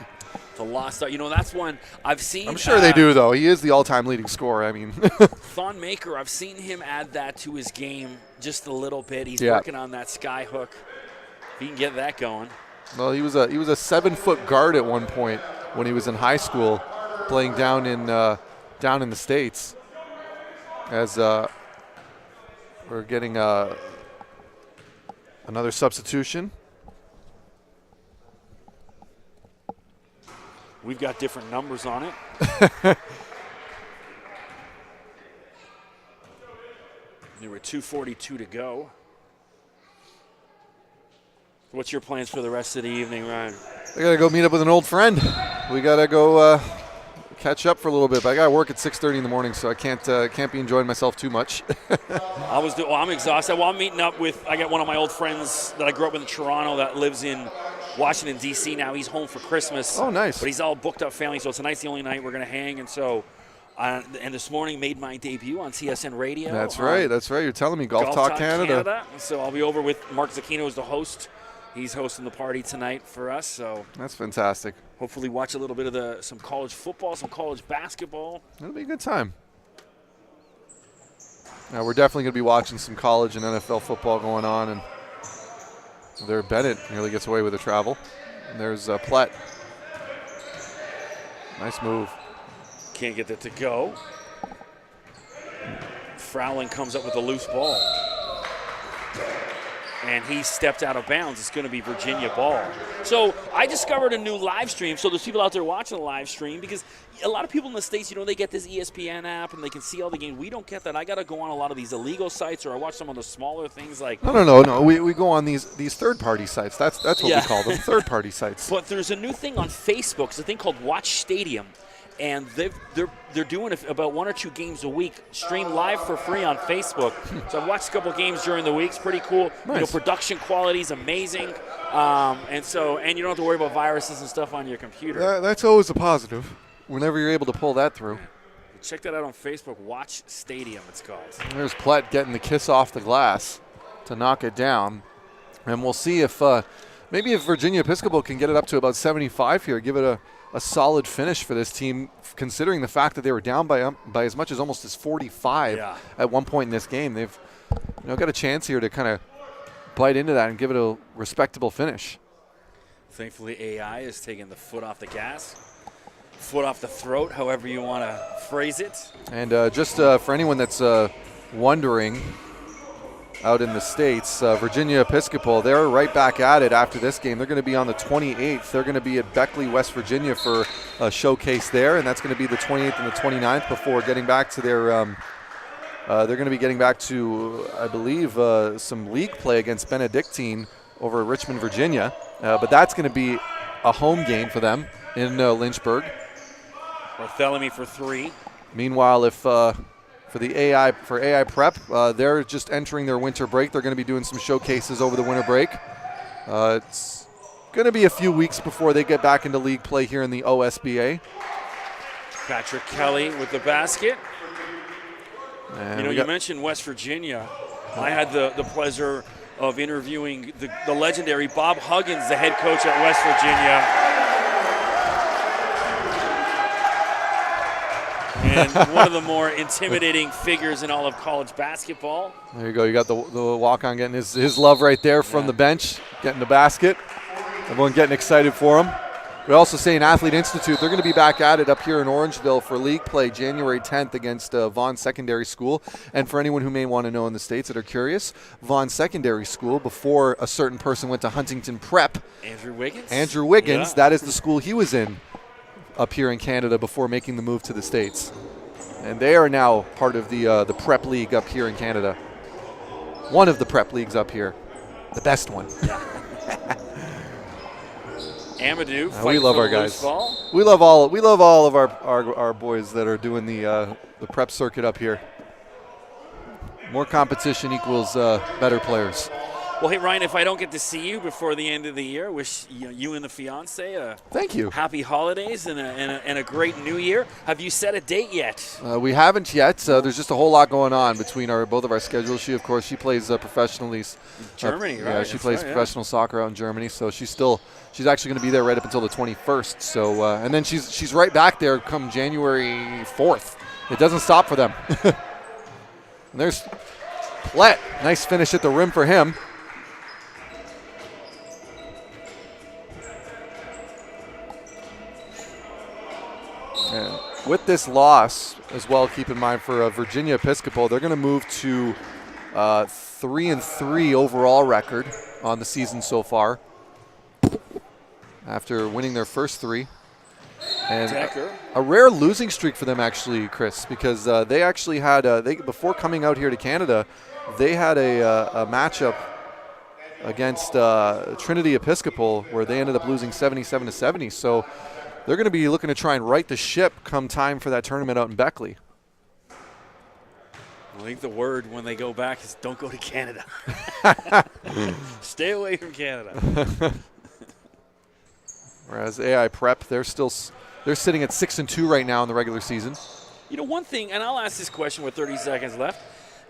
The lost art. That's one I've seen. I'm sure they do, though. He is the all-time leading scorer. I mean. Thon Maker, I've seen him add that to his game just a little bit. He's working on that skyhook. If he can get that going. Well, he was a 7-foot guard at one point when he was in high school, playing down in the States. As we're getting another substitution. We've got different numbers on it. There were 2:42 to go. What's your plans for the rest of the evening, Ryan? I got to go meet up with an old friend. We got to go catch up for a little bit. But I got to work at 6:30 in the morning, so I can't be enjoying myself too much. I'm exhausted. Well, I'm meeting up with, I got one of my old friends that I grew up with in Toronto that lives in Washington, D.C. now. He's home for Christmas. Oh, nice. But he's all booked up family, so tonight's the only night we're going to hang. And so, and this morning made my debut on CSN Radio. That's right. You're telling me Golf Talk Canada. So I'll be over with Mark Zucchino as the host. He's hosting the party tonight for us. So that's fantastic. Hopefully watch a little bit of some college football, some college basketball. It'll be a good time. Now we're definitely going to be watching some college and NFL football going on. And there, Bennett nearly gets away with the travel. And there's Plett. Nice move. Can't get that to go. Frowling comes up with a loose ball. and he stepped out of bounds, it's going to be Virginia ball. So I discovered a new live stream. So there's people out there watching the live stream, because a lot of people in the States, they get this ESPN app and they can see all the games. We don't get that. I got to go on a lot of these illegal sites, or I watch some of the smaller things like. No. We go on these third-party sites. That's what we call them, third-party sites. But there's a new thing on Facebook. It's a thing called Watch Stadium. And they're doing about 1 or 2 games a week, streamed live for free on Facebook. So I've watched a couple games during the week. It's pretty cool. Nice. Production quality is amazing, and you don't have to worry about viruses and stuff on your computer. That's always a positive. Whenever you're able to pull that through. Check that out on Facebook. Watch Stadium, it's called. There's Plett getting the kiss off the glass to knock it down, and we'll see if maybe if Virginia Episcopal can get it up to about 75 here, give it a solid finish for this team, considering the fact that they were down by as much as almost as 45 at one point in this game. They've got a chance here to kind of bite into that and give it a respectable finish. Thankfully, AI is taking the foot off the gas, foot off the throat, however you want to phrase it. And just for anyone that's wondering, out in the States, Virginia Episcopal, they're right back at it after this game. They're going to be on the 28th. They're going to be at Beckley, West Virginia for a showcase there, and that's going to be the 28th and the 29th before getting back to their they're going to be getting back to, I believe, some league play against Benedictine over at Richmond, Virginia. But that's going to be a home game for them in Lynchburg. Barthélemy for 3. Meanwhile, if for AI Prep, they're just entering their winter break. They're going to be doing some showcases over the winter break. It's going to be a few weeks before they get back into league play here in the OSBA. Patrick Kelly with the basket. And you mentioned West Virginia. I had the pleasure of interviewing the legendary Bob Huggins, the head coach at West Virginia. And one of the more intimidating figures in all of college basketball. There you go. You got the walk-on getting his love right there from the bench, getting the basket. Everyone getting excited for him. We also say in Athlete Institute, they're going to be back at it up here in Orangeville for league play January 10th against Vaughan Secondary School. And for anyone who may want to know in the States that are curious, Vaughan Secondary School, before a certain person went to Huntington Prep. Andrew Wiggins, yeah. That is the school he was in up here in Canada before making the move to the States. And they are now part of the prep league up here in Canada. One of the prep leagues up here. The best one. Amadou, we love our guys. Ball. We love all of our boys that are doing the prep circuit up here. More competition equals better players. Well, hey, Ryan, if I don't get to see you before the end of the year, wish you and the fiance thank you. Happy holidays and a great new year. Have you set a date yet? We haven't yet. There's just a whole lot going on between both of our schedules. She plays professionally. Germany, right? Yeah, she plays professional soccer out in Germany, so she's actually going to be there right up until the 21st. So, and then she's right back there come January 4th. It doesn't stop for them. And there's Plett. Nice finish at the rim for him. And with this loss as well, keep in mind for Virginia Episcopal, they're going to move to 3-3 overall record on the season so far after winning their first 3. And a rare losing streak for them, actually, Chris, because they actually had before coming out here to Canada, they had a matchup against Trinity Episcopal where they ended up losing 77-70. So they're going to be looking to try and right the ship come time for that tournament out in Beckley. I think the word when they go back is don't go to Canada. Stay away from Canada. Whereas AI Prep, they're sitting at 6-2 right now in the regular season. One thing, and I'll ask this question with 30 seconds left.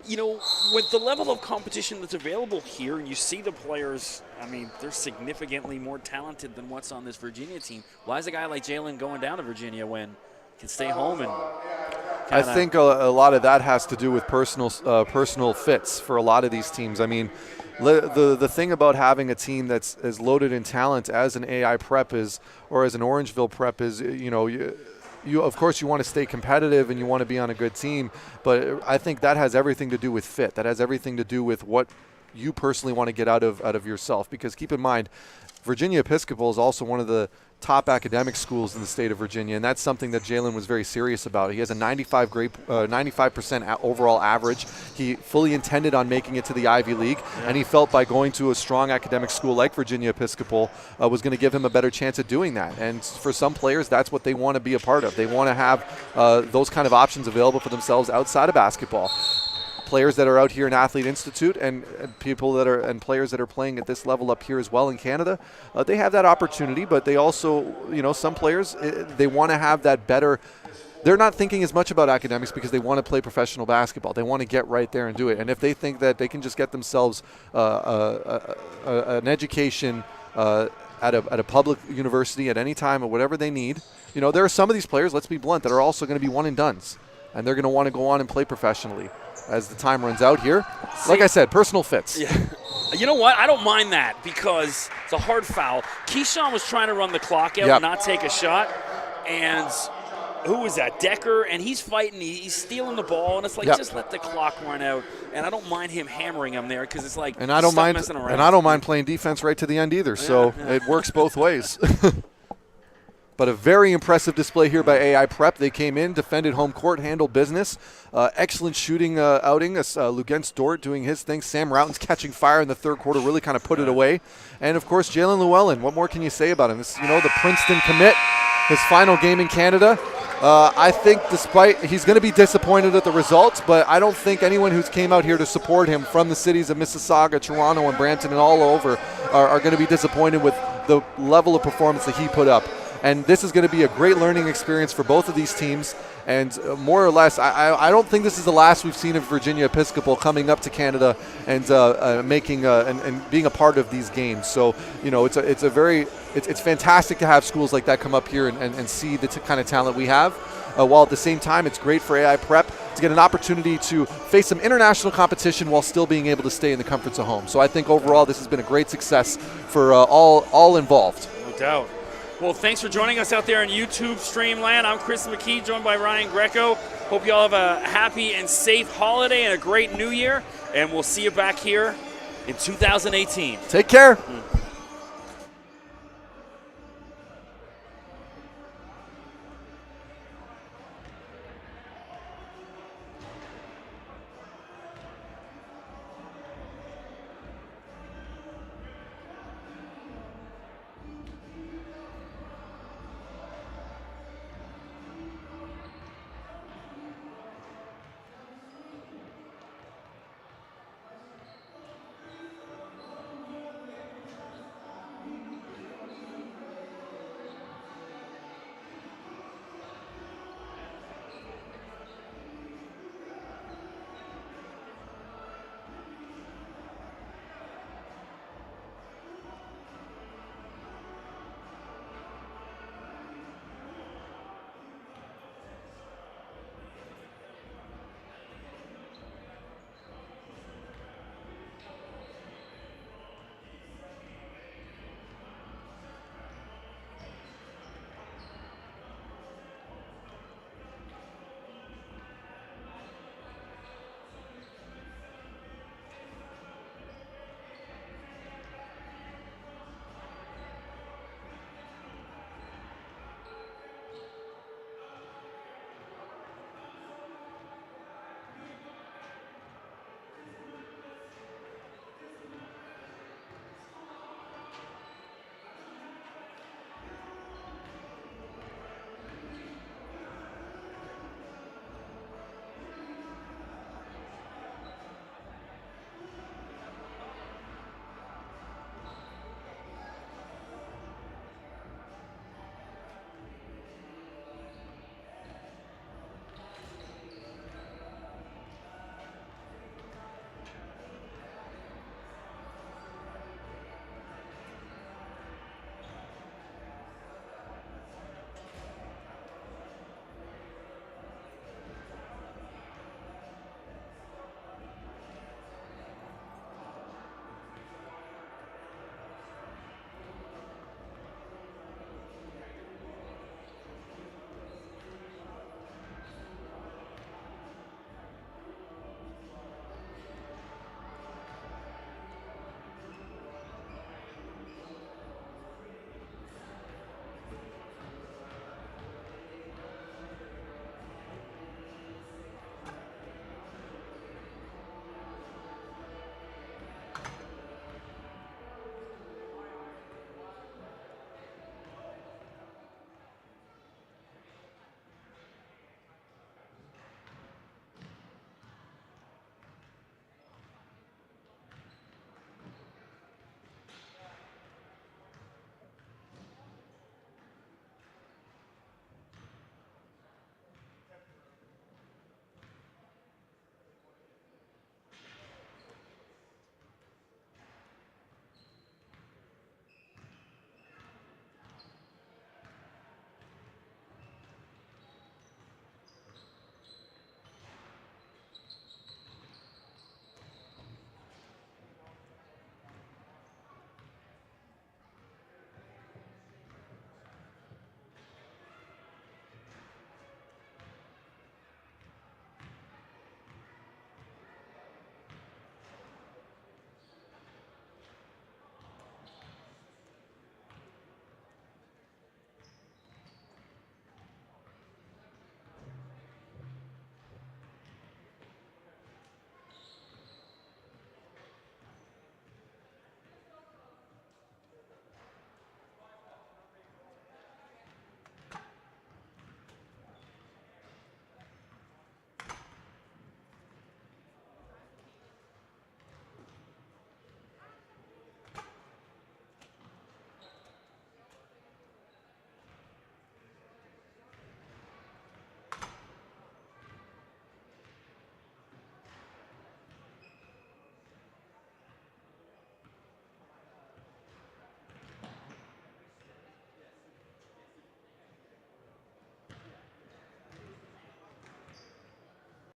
With the level of competition that's available here, and you see the players, they're significantly more talented than what's on this Virginia team. Why is a guy like Jalen going down to Virginia when he can stay home and I think a lot of that has to do with personal fits for a lot of these teams. The thing about having a team that's as loaded in talent as an AI Prep is, or as an Orangeville Prep is, you of course you want to stay competitive and you want to be on a good team, but I think that has everything to do with fit. That has everything to do with what you personally want to get out of yourself. Because keep in mind, Virginia Episcopal is also one of the top academic schools in the state of Virginia, and that's something that Jalen was very serious about. He has a 95% overall average. He fully intended on making it to the Ivy League, and he felt by going to a strong academic school like Virginia Episcopal was going to give him a better chance at doing that. And for some players, that's what they want to be a part of. They want to have those kind of options available for themselves outside of basketball. Players that are out here in Athlete Institute and people that are and players that are playing at this level up here as well in Canada, they have that opportunity. But they also, some players they want to have that better. They're not thinking as much about academics because they want to play professional basketball. They want to get right there and do it. And if they think that they can just get themselves an education at a public university at any time or whatever they need, there are some of these players, let's be blunt, that are also going to be one and dones, and they're going to want to go on and play professionally as the time runs out here. Like I said, personal fits. Yeah. You know what? I don't mind that because it's a hard foul. Keyshawn was trying to run the clock out and not take a shot. And who was that? Decker. And he's fighting. He's stealing the ball. And it's like, just let the clock run out. And I don't mind him hammering him there because it's like, and I don't mind messing around. And I don't mind playing defense right to the end either. So it works both ways. But a very impressive display here by AI Prep. They came in, defended home court, handled business. Excellent shooting outing. Lugens Dort doing his thing. Sam Routen's catching fire in the third quarter, really kind of put it away. And, of course, Jalen Llewellyn. What more can you say about him? This, the Princeton commit, his final game in Canada. I think he's going to be disappointed at the results, but I don't think anyone who's came out here to support him from the cities of Mississauga, Toronto, and Brampton and all over are going to be disappointed with the level of performance that he put up. And this is going to be a great learning experience for both of these teams. And more or less, I don't think this is the last we've seen of Virginia Episcopal coming up to Canada and making and being a part of these games. So it's fantastic to have schools like that come up here and see the kind of talent we have. While at the same time, it's great for AI Prep to get an opportunity to face some international competition while still being able to stay in the comforts of home. So I think overall, this has been a great success for all involved. No doubt. Well, thanks for joining us out there in YouTube Streamland. I'm Chris McKee, joined by Ryan Greco. Hope you all have a happy and safe holiday and a great new year. And we'll see you back here in 2018. Take care.